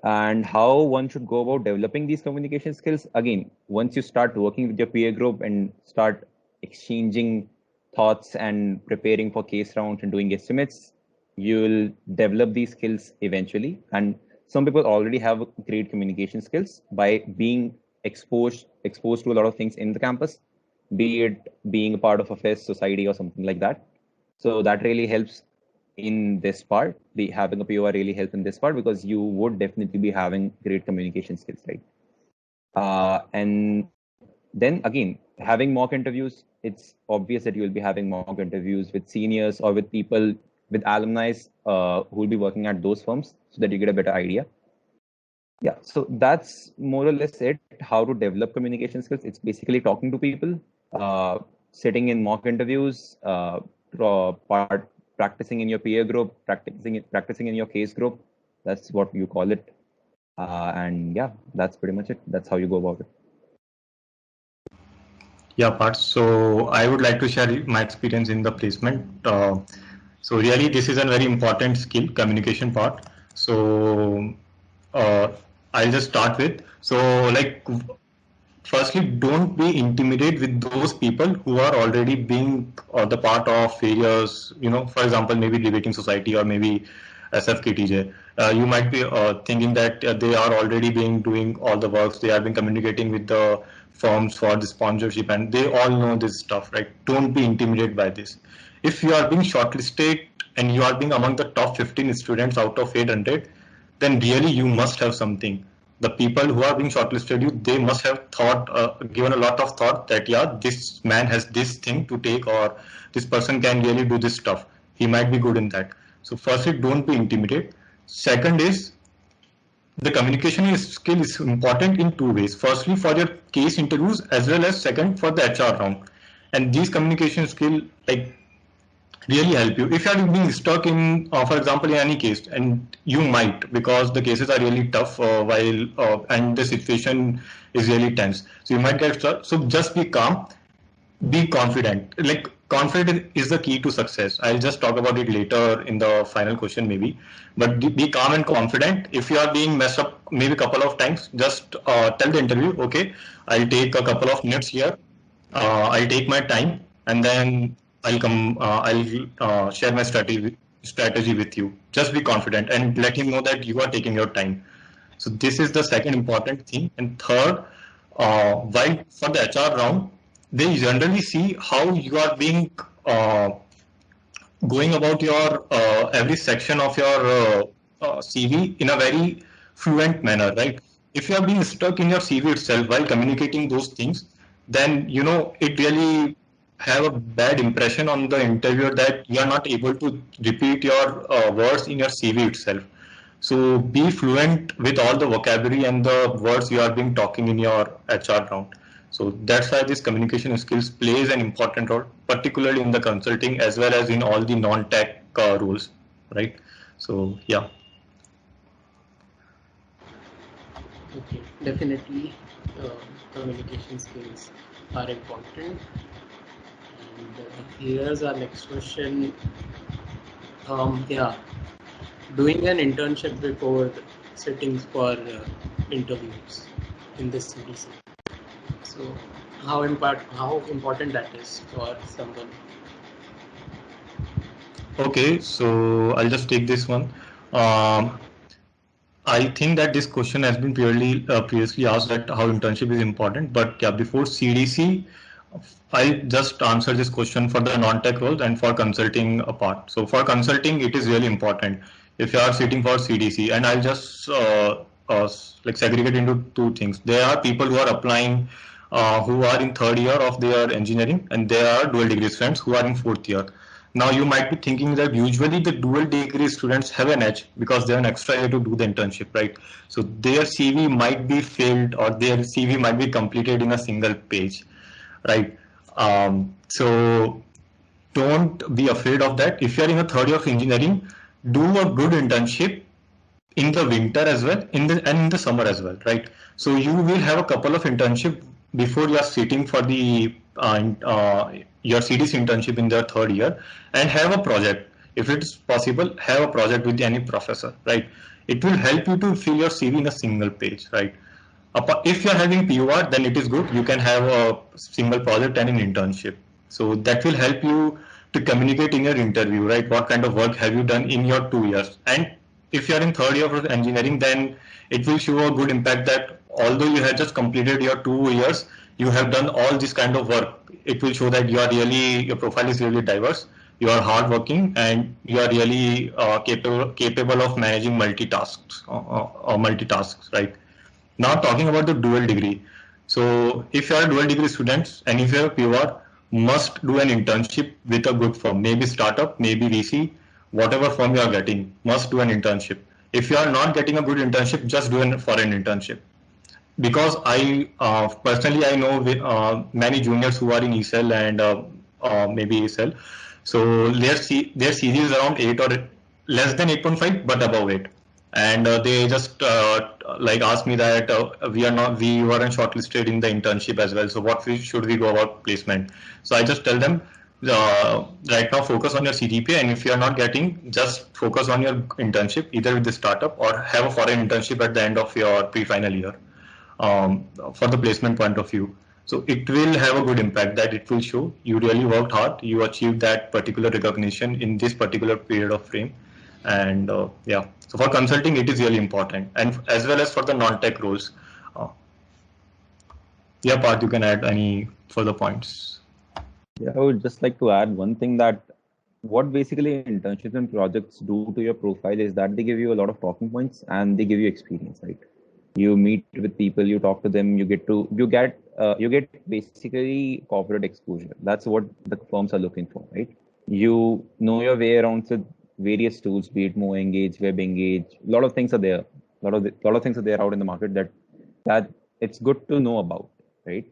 And how one should go about developing these communication skills. Again, once you start working with your peer group and start exchanging thoughts and preparing for case rounds and doing estimates, you'll develop these skills eventually. And some people already have great communication skills by being exposed to a lot of things in the campus, be it being a part of a fest society or something like that. So that really helps in this part. Having a POR really helps in this part, because you would definitely be having great communication skills, right? And then again, having mock interviews it's obvious that you will be having mock interviews with seniors or with people, with alumni who will be working at those firms, so that you get a better idea. Yeah, so that's more or less it. How to develop communication skills. It's basically talking to people, sitting in mock interviews, practicing in your peer group, practicing in your case group. That's what you call it. And yeah, that's pretty much it. That's how you go about it. Yeah, Parth. So I would like to share my experience in the placement. So really, this is a very important skill, communication part. So I'll just start with. So like, firstly, don't be intimidated with those people who are already being the part of various, for example, maybe debating society or maybe SFKTJ. You might be thinking that they are already doing all the works. They have been communicating with the firms for the sponsorship, and they all know this stuff, right? Don't be intimidated by this. If you are being shortlisted and you are being among the top 15 students out of 800, then really you must have something. The people who are being shortlisted, they must have given a lot of thought that, yeah, this man has this thing to take, or this person can really do this stuff. He might be good in that. So firstly, don't be intimidated. Second is, the communication skill is important in two ways. Firstly, for your case interviews, as well as second for the HR round. And these communication skill really help you if you are being stuck in, for example, in any case, and you might, because the cases are really tough and the situation is really tense. So you might get stuck. So just be calm, be confident. Like, confidence is the key to success. I'll just talk about it later in the final question maybe, but be calm and confident. If you are being messed up maybe a couple of times, just tell the interview, okay, I'll take a couple of minutes here, I'll take my time, and then I'll come. I'll share my strategy with you. Just be confident and let him know that you are taking your time. So this is the second important thing. And third, while for the HR round, they generally see how you are being going about your every section of your CV in a very fluent manner, right? If you are being stuck in your CV itself while communicating those things, then it really have a bad impression on the interviewer that you are not able to repeat your words in your CV itself. So be fluent with all the vocabulary and the words you are being talking in your HR round. So that's why this communication skills plays an important role, particularly in the consulting as well as in all the non-tech roles, right? So yeah. Okay, definitely communication skills are important. And here's our next question. Yeah, doing an internship before sitting for interviews in this CDC. So how important that is for someone? Okay, so I'll just take this one. I think that this question has been previously asked, that how internship is important, but yeah, before CDC, I just answer this question for the non-tech roles and for consulting apart. So for consulting, it is really important if you are sitting for CDC, and I'll just like segregate into two things. There are people who are applying who are in third year of their engineering, and there are dual degree students who are in fourth year. Now you might be thinking that usually the dual degree students have an edge because they have an extra year to do the internship, right? So their CV might be filled, or their CV might be completed in a single page, right? So don't be afraid of that. If you are in a third year of engineering, do a good internship in the winter as well, and in the summer as well, right? So you will have a couple of internship before you are sitting for the your CDC internship in the third year, and have a project. If it's possible, have a project with any professor, right? It will help you to fill your CV in a single page, right? If you are having POR, then it is good. You can have a single project and an internship. So that will help you to communicate in your interview, right? What kind of work have you done in your 2 years? And if you are in third year of engineering, then it will show a good impact that although you have just completed your 2 years, you have done all this kind of work. It will show that your profile is really diverse, you are hardworking, and you are really capable of managing multitasks, right? Now talking about the dual degree. So if you are a dual degree students and if you have a POR, must do an internship with a good firm, maybe startup, maybe VC, whatever firm you are getting, must do an internship. If you are not getting a good internship, just do an foreign internship. Because I personally I know many juniors who are in ESL and maybe ESL, so their CV is around 8 or less than 8.5, but above 8, and they just like ask me that we weren't shortlisted in the internship as well. So what should we go about placement? So I just tell them. Right now, focus on your CGPA, and if you are not getting, just focus on your internship, either with the startup or have a foreign internship at the end of your pre-final year, for the placement point of view. So it will have a good impact, that it will show you really worked hard, you achieved that particular recognition in this particular period of frame. And yeah, so for consulting, it is really important, and as well as for the non-tech roles. Uh, yeah, Parth, you can add any further points. Yeah, I would just like to add one thing, that what basically internships and projects do to your profile is that they give you a lot of talking points and they give you experience, right? You meet with people, you talk to them, you get basically corporate exposure. That's what the firms are looking for, right? You know your way around with various tools, be it Mo Engage, Web Engage. A lot of things are there. Lot of things are there out in the market that it's good to know about, right?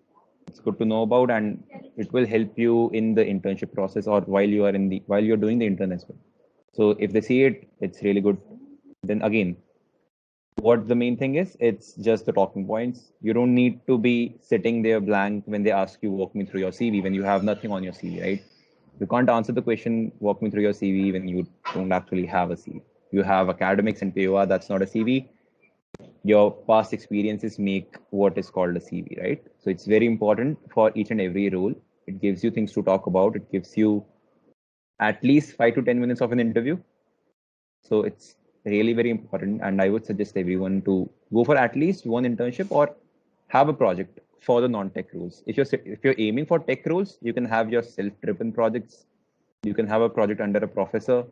It's good to know about, and it will help you in the internship process or while you're doing the intern as well. So if they see it, it's really good. Then again, what the main thing is, it's just the talking points. You don't need to be sitting there blank when they ask you, walk me through your CV, when you have nothing on your CV, right? You can't answer the question, walk me through your CV, when you don't actually have a CV. You have academics and POR, that's not a CV. Your past experiences make what is called a CV, right? So it's very important for each and every role. It gives you things to talk about. It gives you at least 5 to 10 minutes of an interview. So it's really very important. And I would suggest everyone to go for at least one internship or have a project for the non-tech roles. If you're aiming for tech roles, you can have your self-driven projects. You can have a project under a professor.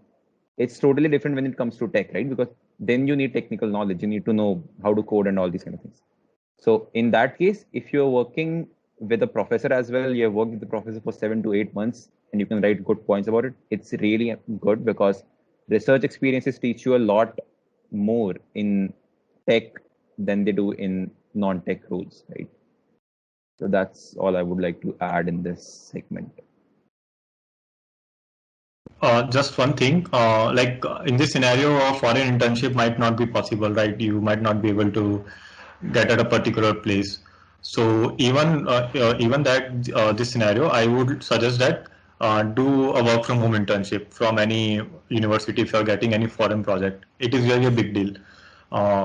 It's totally different when it comes to tech, right? Because then you need technical knowledge. You need to know how to code and all these kind of things. So in that case, if you're working with a professor as well, you have worked with the professor for 7 to 8 months and you can write good points about it. It's really good because research experiences teach you a lot more in tech than they do in non-tech roles, right? So that's all I would like to add in this segment. Just one thing, in this scenario, a foreign internship might not be possible, right? You might not be able to get at a particular place. So even that this scenario, I would suggest that do a work from home internship from any university if you are getting any foreign project. It is really a big deal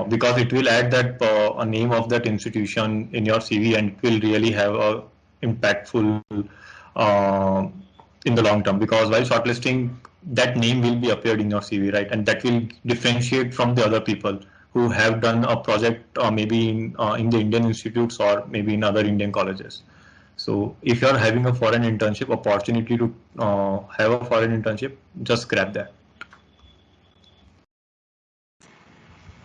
because it will add that a name of that institution in your CV, and it will really have a impactful uh, in the long term, because while shortlisting, that name will be appeared in your CV, right? And that will differentiate from the other people who have done a project maybe in the Indian institutes or maybe in other Indian colleges. So if you are having a foreign internship opportunity to have a foreign internship, just grab that.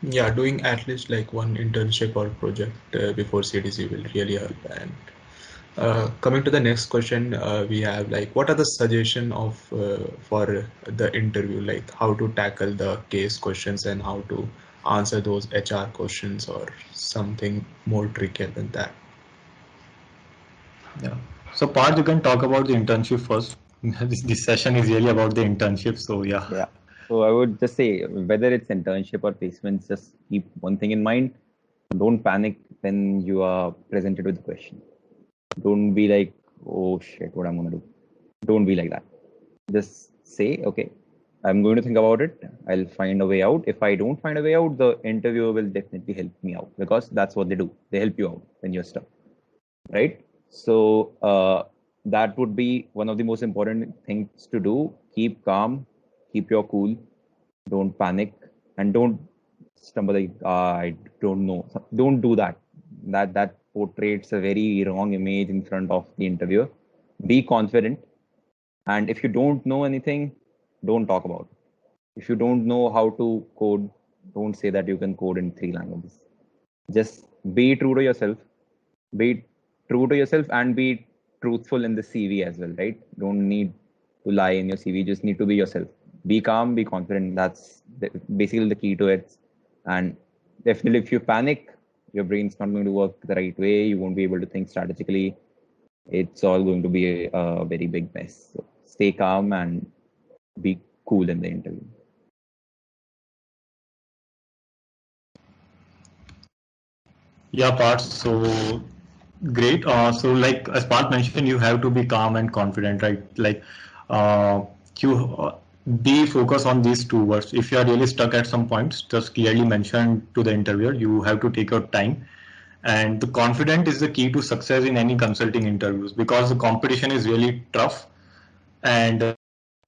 Yeah, doing at least like one internship or project before CTC will really help. And coming to the next question, we have like, what are the suggestion of for the interview, like how to tackle the case questions and how to answer those HR questions or something more trickier than that? Yeah. So Parth, you can talk about the internship first. This session is really about the internship. So yeah. Yeah. So I would just say, whether it's internship or placements, just keep one thing in mind. Don't panic when you are presented with the question. Don't be like, oh shit, what I'm gonna do. Don't be like that. Just say, okay, I'm going to think about it. I'll find a way out. If I don't find a way out, the interviewer will definitely help me out, because that's what they do. They help you out when you're stuck, right? So that would be one of the most important things to do. Keep calm, keep your cool, don't panic, and don't stumble like, I don't know. Don't do that. That portrays a very wrong image in front of the interviewer. Be confident, and if you don't know anything, don't talk about it. If you don't know how to code, don't say that you can code in 3 languages. Just be true to yourself. Be true to yourself and be truthful in the CV as well, right? Don't need to lie in your CV. Just need to be yourself. Be calm, be confident. That's basically the key to it. And definitely, if you panic, your brain's not going to work the right way. You won't be able to think strategically. It's all going to be a very big mess. So stay calm and be cool in the interview. Yeah, Parth. So great. So like as Parth mentioned, you have to be calm and confident, right? Like uh, you be focused on these two words. If you are really stuck at some points, just clearly mention to the interviewer. You have to take your time. And the confident is the key to success in any consulting interviews because the competition is really tough. And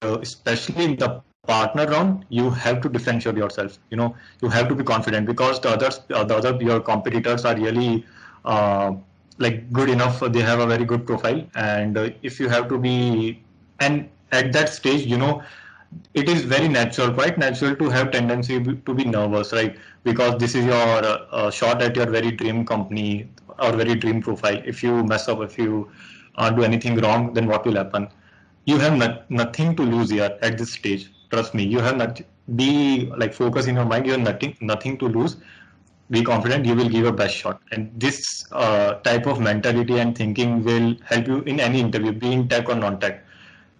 especially in the partner round, you have to differentiate yourself. You have to be confident because your competitors are really like good enough. They have a very good profile, and if you have to be, and at that stage, it is very natural, quite natural to have tendency to be nervous, right? Because this is your shot at your very dream company or very dream profile. If you mess up, if you do anything wrong, then what will happen? You have nothing to lose here at this stage. Trust me, you have not. Be like focus in your mind. You have nothing to lose. Be confident. You will give your best shot. And this type of mentality and thinking will help you in any interview, be in tech or non-tech.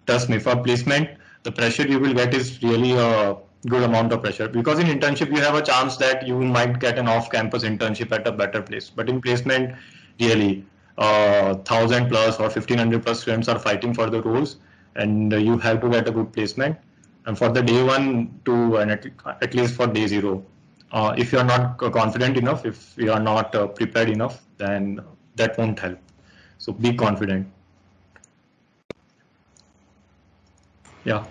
Trust me, for placement, the pressure you will get is really a good amount of pressure because in internship you have a chance that you might get an off-campus internship at a better place. But in placement, really, 1,000 plus or 1,500 plus students are fighting for the roles, and you have to get a good placement. And for the day one to and at least for day zero, if you are not confident enough, if you are not prepared enough, then that won't help. So be confident. Yeah.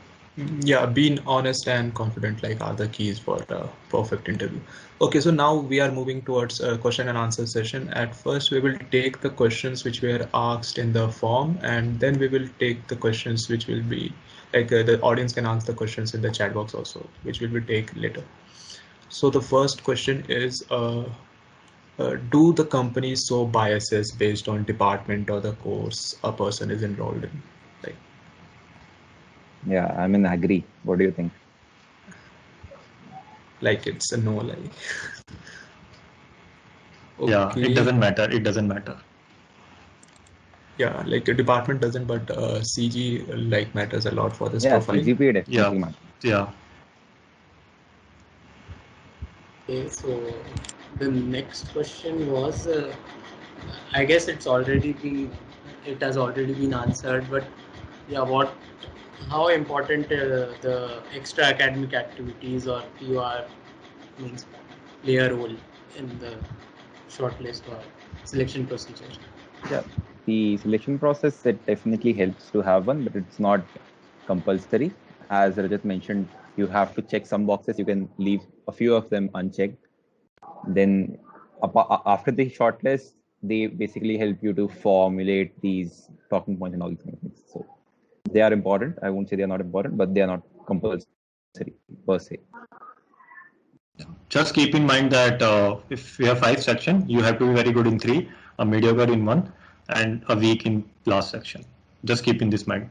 Yeah, being honest and confident like are the keys for a perfect interview. Okay, so now we are moving towards a question and answer session. At first, we will take the questions which were asked in the form, and then we will take the questions which will be like the audience can answer the questions in the chat box also, which we will take later. So the first question is, do the companies show biases based on department or the course a person is enrolled in? Yeah, I mean, agree. What do you think? Like it's a no, like. Yeah, it Okay. doesn't matter. It doesn't matter. Yeah, like the department doesn't, but CG like matters a lot for this Yeah, profile. CGPA definitely Yeah, matters. yeah. Okay, so the next question was, I guess it has already been answered, but yeah, how important the extra academic activities or PR means play a role in the shortlist or selection procedure? Yeah, the selection process, it definitely helps to have one, but it's not compulsory. As Rajat mentioned, you have to check some boxes. You can leave a few of them unchecked. Then after the shortlist, they basically help you to formulate these talking points and all these kind of things. So they are important. I won't say they are not important, but they are not compulsory per se. Just keep in mind that if we have 5 sections, you have to be very good in 3, a mediocre in 1, and a weak in last section. Just keep in this mind.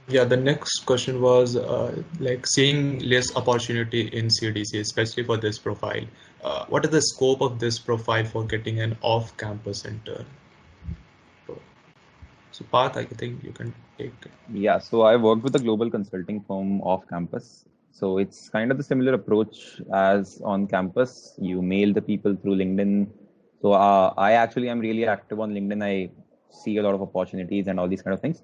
Yeah, the next question was like seeing less opportunity in CDC, especially for this profile. What is the scope of this profile for getting an off-campus intern? So Parth, I think you can take it. Yeah, so I worked with a global consulting firm off campus. So it's kind of the similar approach as on campus. You mail the people through LinkedIn. So I actually am really active on LinkedIn. I see a lot of opportunities and all these kind of things.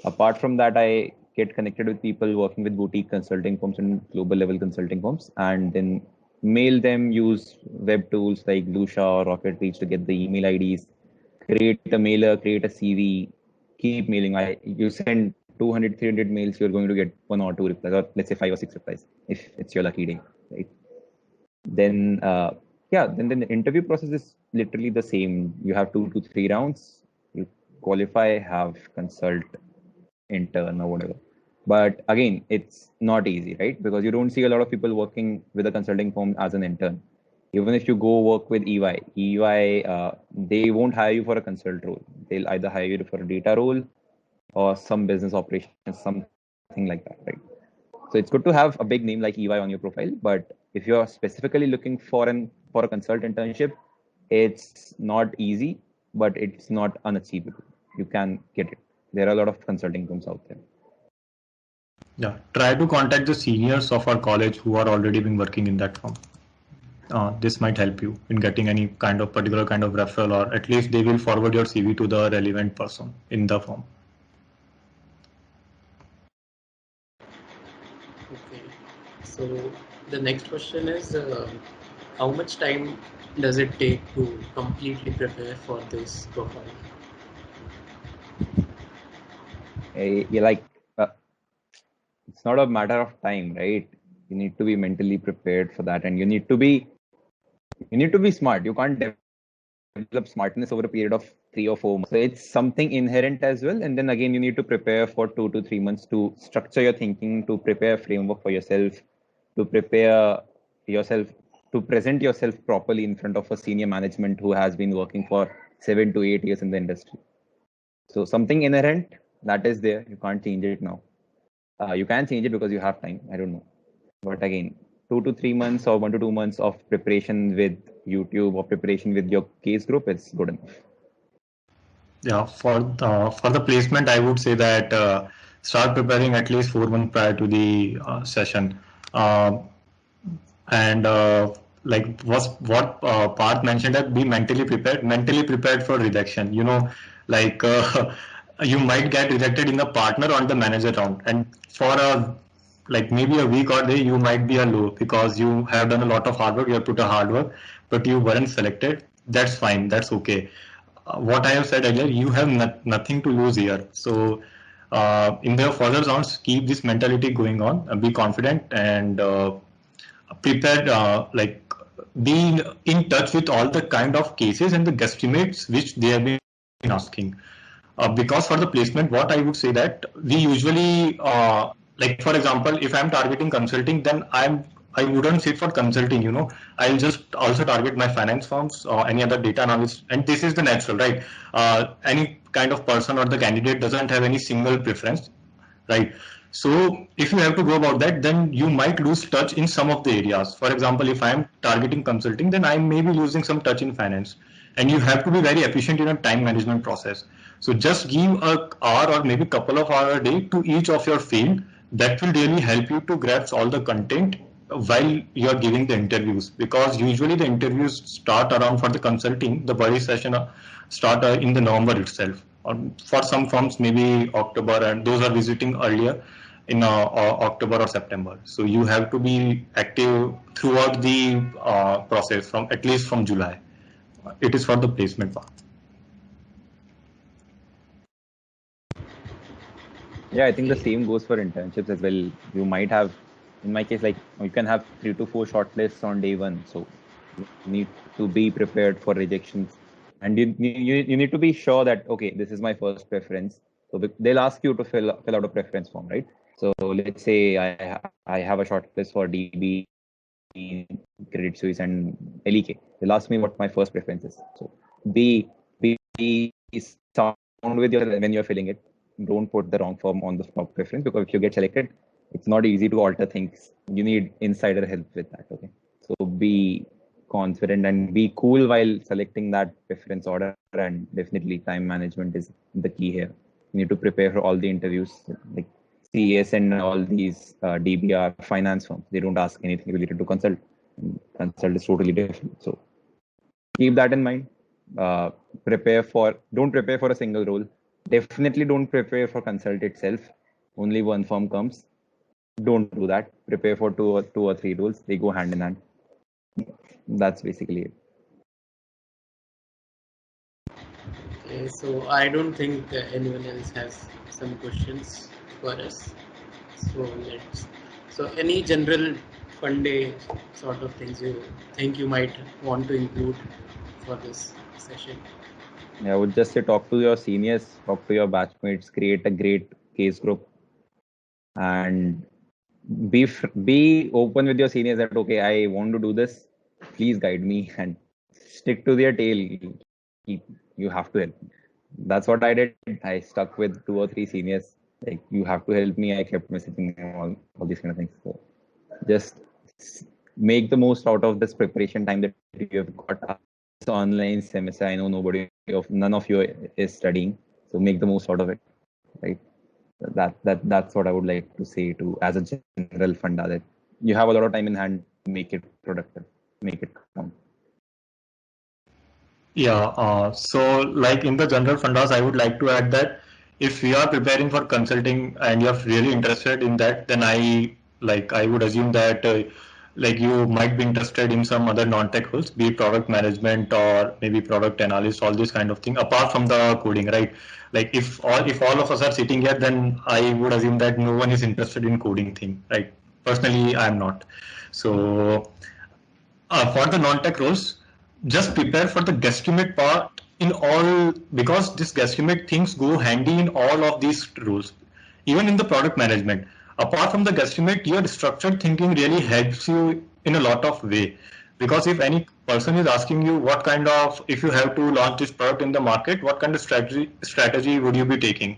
Apart from that, I get connected with people working with boutique consulting firms and global level consulting firms, and then mail them, use web tools like Lucia or Rocket Reach to get the email IDs, create a mailer, create a CV, keep mailing. You send 200, 300 mails, you're going to get 1 or 2 replies, or let's say 5 or 6 replies if it's your lucky day, right? Then, then the interview process is literally the same. You have 2 to 3 rounds. You qualify, have consult, intern, or whatever. But again, it's not easy, right? Because you don't see a lot of people working with a consulting firm as an intern. even if you go work with EY, they won't hire you for a consult role. They'll either hire you for a data role or some business operations, something like that, right? So it's good to have a big name like EY on your profile, but if you're specifically looking for a consult internship, it's not easy, but it's not unachievable. You can get it. There are a lot of consulting firms out there. Yeah, try to contact the seniors of our college who are already been working in that firm. This might help you in getting any kind of particular kind of referral, or at least they will forward your CV to the relevant person in the firm. Okay, so the next question is how much time does it take to completely prepare for this profile? It's not a matter of time, right? You need to be mentally prepared for that, and you need to be smart. You can't develop smartness over a period of 3 or 4 months. So it's something inherent as well. And then again, you need to prepare for 2 to 3 months to structure your thinking, to prepare a framework for yourself, to prepare yourself, to present yourself properly in front of a senior management who has been working for 7 to 8 years in the industry. So something inherent that is there. You can't change it now. You can change it because you have time. I don't know. But again, 2 to 3 months or 1 to 2 months of preparation with YouTube or preparation with your case group is good enough. Yeah, for the placement, I would say that start preparing at least 4 months prior to the session. Like what Parth mentioned, that be mentally prepared for rejection. You know, like you might get rejected in the partner or the manager round, and for a like maybe a week or day you might be a low because you have done a lot of hard work, you have put a hard work, but you weren't selected. That's fine, that's okay. What I have said earlier, you have nothing to lose here. So in the further rounds, keep this mentality going on, be confident and prepared, like be in touch with all the kind of cases and the guesstimates which they have been asking. Because for the placement, what I would say that we usually, like for example, if I'm targeting consulting, then I wouldn't sit for consulting, you know, I'll just also target my finance firms or any other data analyst. And this is the natural, right? Any kind of person or the candidate doesn't have any single preference, right? So if you have to go about that, then you might lose touch in some of the areas. For example, if I'm targeting consulting, then I may be losing some touch in finance. And you have to be very efficient in a time management process. So just give an hour or maybe couple of hours a day to each of your field. That will really help you to grasp all the content while you're giving the interviews, because usually the interviews start around, for the consulting, the body session start in the November itself, or for some firms maybe October, and those are visiting earlier in October or September. So you have to be active throughout the process, from at least from July. It is for the placement part. Yeah, I think the same goes for internships as well. You might have, in my case, like you can have 3 to 4 shortlists on day one. So you need to be prepared for rejections, and you need to be sure that okay, this is my first preference. So they'll ask you to fill out a preference form, right? So let's say I have a shortlist for DB, Credit Suisse, and LEK. They'll ask me what my first preference is. So be sound with your when you're filling it. Don't put the wrong firm on the top preference, because if you get selected, it's not easy to alter things. You need insider help with that. Okay, so be confident and be cool while selecting that preference order, and definitely time management is the key here. You need to prepare for all the interviews, like CES and all these DBR finance firms. They don't ask anything related to consult. Consult is totally different. So keep that in mind. Don't prepare for a single role. Definitely don't prepare for consult itself. Only one firm comes. Don't do that. Prepare for two or three roles. They go hand in hand. That's basically it. Okay, so I don't think anyone else has some questions for us. So any general fun day sort of things you think you might want to include for this session? Yeah, I would just say talk to your seniors, talk to your batchmates, create a great case group, and be open with your seniors that okay, I want to do this. please guide me and stick to their tail. You have to help. That's what I did. I stuck with 2 or 3 seniors. Like, you have to help me. I kept messaging them, all these kind of things. So just make the most out of this preparation time that you have got. This online semester, I know none of you is studying. So make the most out of it, right? That's what I would like to say to as a general funda, that you have a lot of time in hand. Make it productive. Make it count. Yeah, so like in the general fundas, I would like to add that if you are preparing for consulting and you're really interested in that, then I would assume that like you might be interested in some other non-tech roles, be it product management or maybe product analyst, all this kind of thing, apart from the coding, right? Like if all of us are sitting here, then I would assume that no one is interested in coding thing, right? Personally, I'm not. So for the non-tech roles, just prepare for the guesstimate part in all, because this guesstimate things go handy in all of these roles. Even in the product management, apart from the guesstimate, your structured thinking really helps you in a lot of way. Because if any person is asking you what kind of, if you have to launch this product in the market, what kind of strategy would you be taking,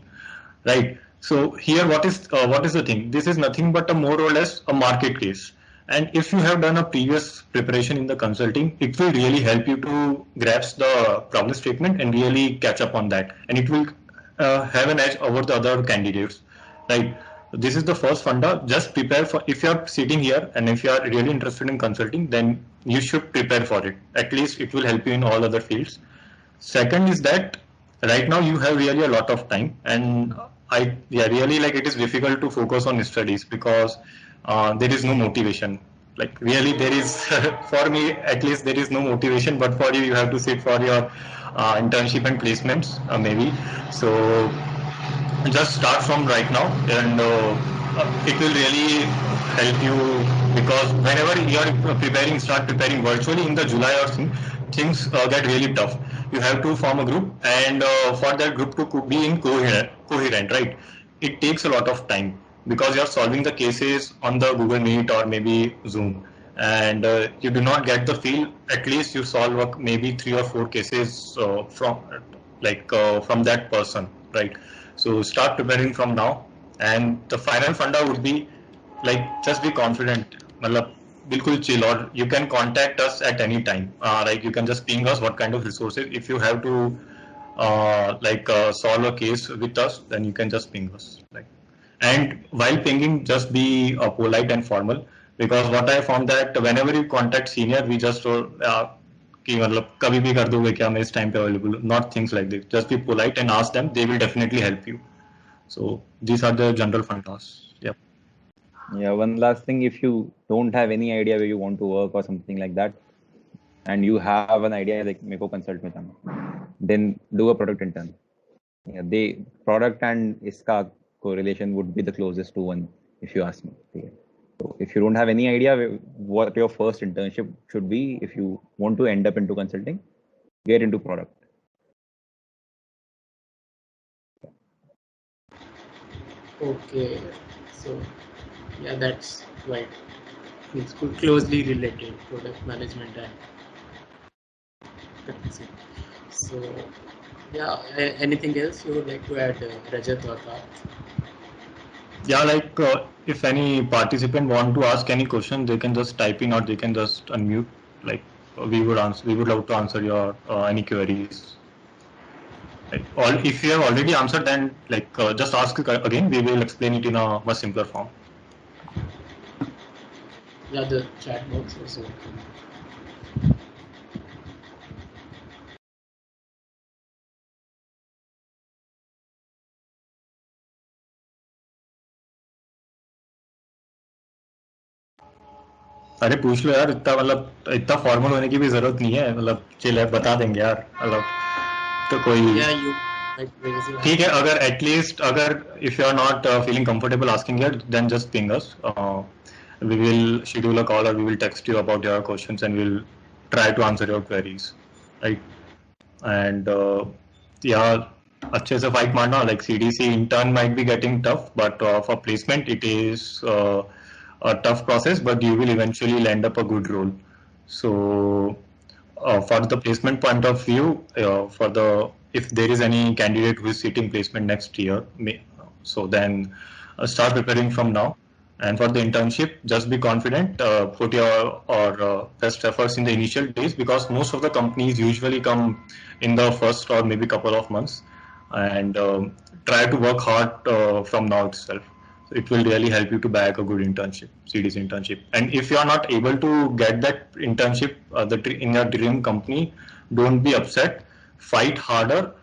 right? So here, what is the thing? This is nothing but a more or less a market case. And if you have done a previous preparation in the consulting, it will really help you to grasp the problem statement and really catch up on that. And it will have an edge over the other candidates, right? This is the first funda. Just prepare for, if you are sitting here and if you are really interested in consulting, then you should prepare for it. At least it will help you in all other fields. Second is that right now you have really a lot of time, and really, like, it is difficult to focus on studies because there is no motivation. Like, really, there is for me at least there is no motivation, but for you, you have to sit for your internship and placements, maybe. So just start from right now, and it will really help you, because whenever you are start preparing virtually in the July or things get really tough. You have to form a group, and for that group to be in coherent, right? It takes a lot of time because you are solving the cases on the Google Meet or maybe Zoom, and you do not get the feel. At least you solve maybe 3 or 4 cases from that person, right? So start preparing from now, and the final funda would be like, just be confident. मतलब बिल्कुल chill, or you can contact us at any time. Like, you can just ping us what kind of resources. If you have to solve a case with us, then you can just ping us. Like, and while pinging, just be polite and formal, because what I found that whenever you contact senior, we just कि मतलब कभी भी कर दोगे क्या, मैं इस time पे available, not things like this. Just be polite and ask them, they will definitely help you. So these are the general fundas. Yeah. Yeah, one last thing, if you don't have any idea where you want to work or something like that, and you have an idea like मेरे को consult में जाना, then do a product intern. Yeah, product and इसका correlation would be the closest to one, if you ask me. Okay. So if you don't have any idea what your first internship should be, if you want to end up into consulting, get into product. Okay, so yeah, that's right. It's closely related, product management and technology. So yeah, anything else you would like to add, Rajat or Parth? Yeah, like if any participant want to ask any question, they can just type in or they can just unmute. Like, we would love to answer your any queries. Like, if you have already answered, then like just ask again. We will explain it in a much simpler form. Yeah, the chat box is open. अरे पूछ लो यार, इतना formal होने की भी जरूरत नहीं है, मतलब चिल है, बता देंगे यार, मतलब तो कोई ठीक है. अगर at least if you are not feeling comfortable asking here, then just ping us. We will schedule a call or we will text you about your questions and we'll try to answer your queries, right? And yeah, अच्छे से fight मारना. Like, CDC intern might be getting tough, but for placement it is a tough process, but you will eventually land up a good role. So for the placement point of view, if there is any candidate who is seeking placement next year, so then start preparing from now. And for the internship, just be confident, put your best efforts in the initial days, because most of the companies usually come in the first or maybe couple of months, and try to work hard from now itself. So it will really help you to bag a good internship, CDC internship. And if you are not able to get that internship in your dream company, don't be upset. Fight harder.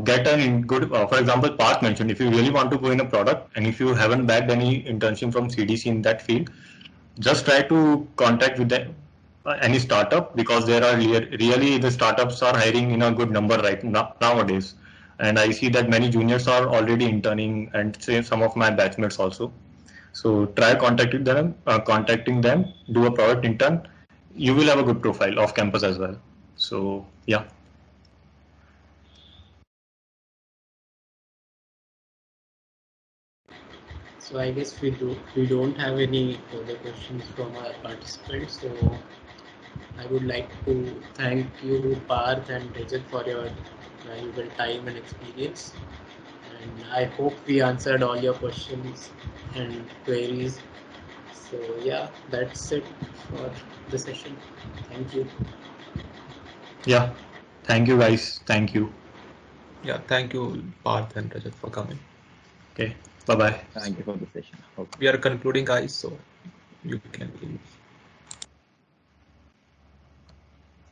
Get an good, for example, Parth mentioned, if you really want to go in a product and if you haven't bagged any internship from CDC in that field, just try to contact with any startup, because there are really the startups are hiring in a good number right nowadays. And I see that many juniors are already interning, and say some of my batchmates also. So try contacting them, do a product intern. You will have a good profile off campus as well. So yeah. So I guess we don't have any further questions from our participants. So I would like to thank you, Parth and Rajat, for your valuable time and experience. And I hope we answered all your questions and queries. So yeah, that's it for the session. Thank you. Yeah. Thank you guys. Thank you. Yeah, thank you, Parth and Rajat, for coming. Okay. Bye bye. Thank you for the session. Okay. We are concluding, guys, so you can leave.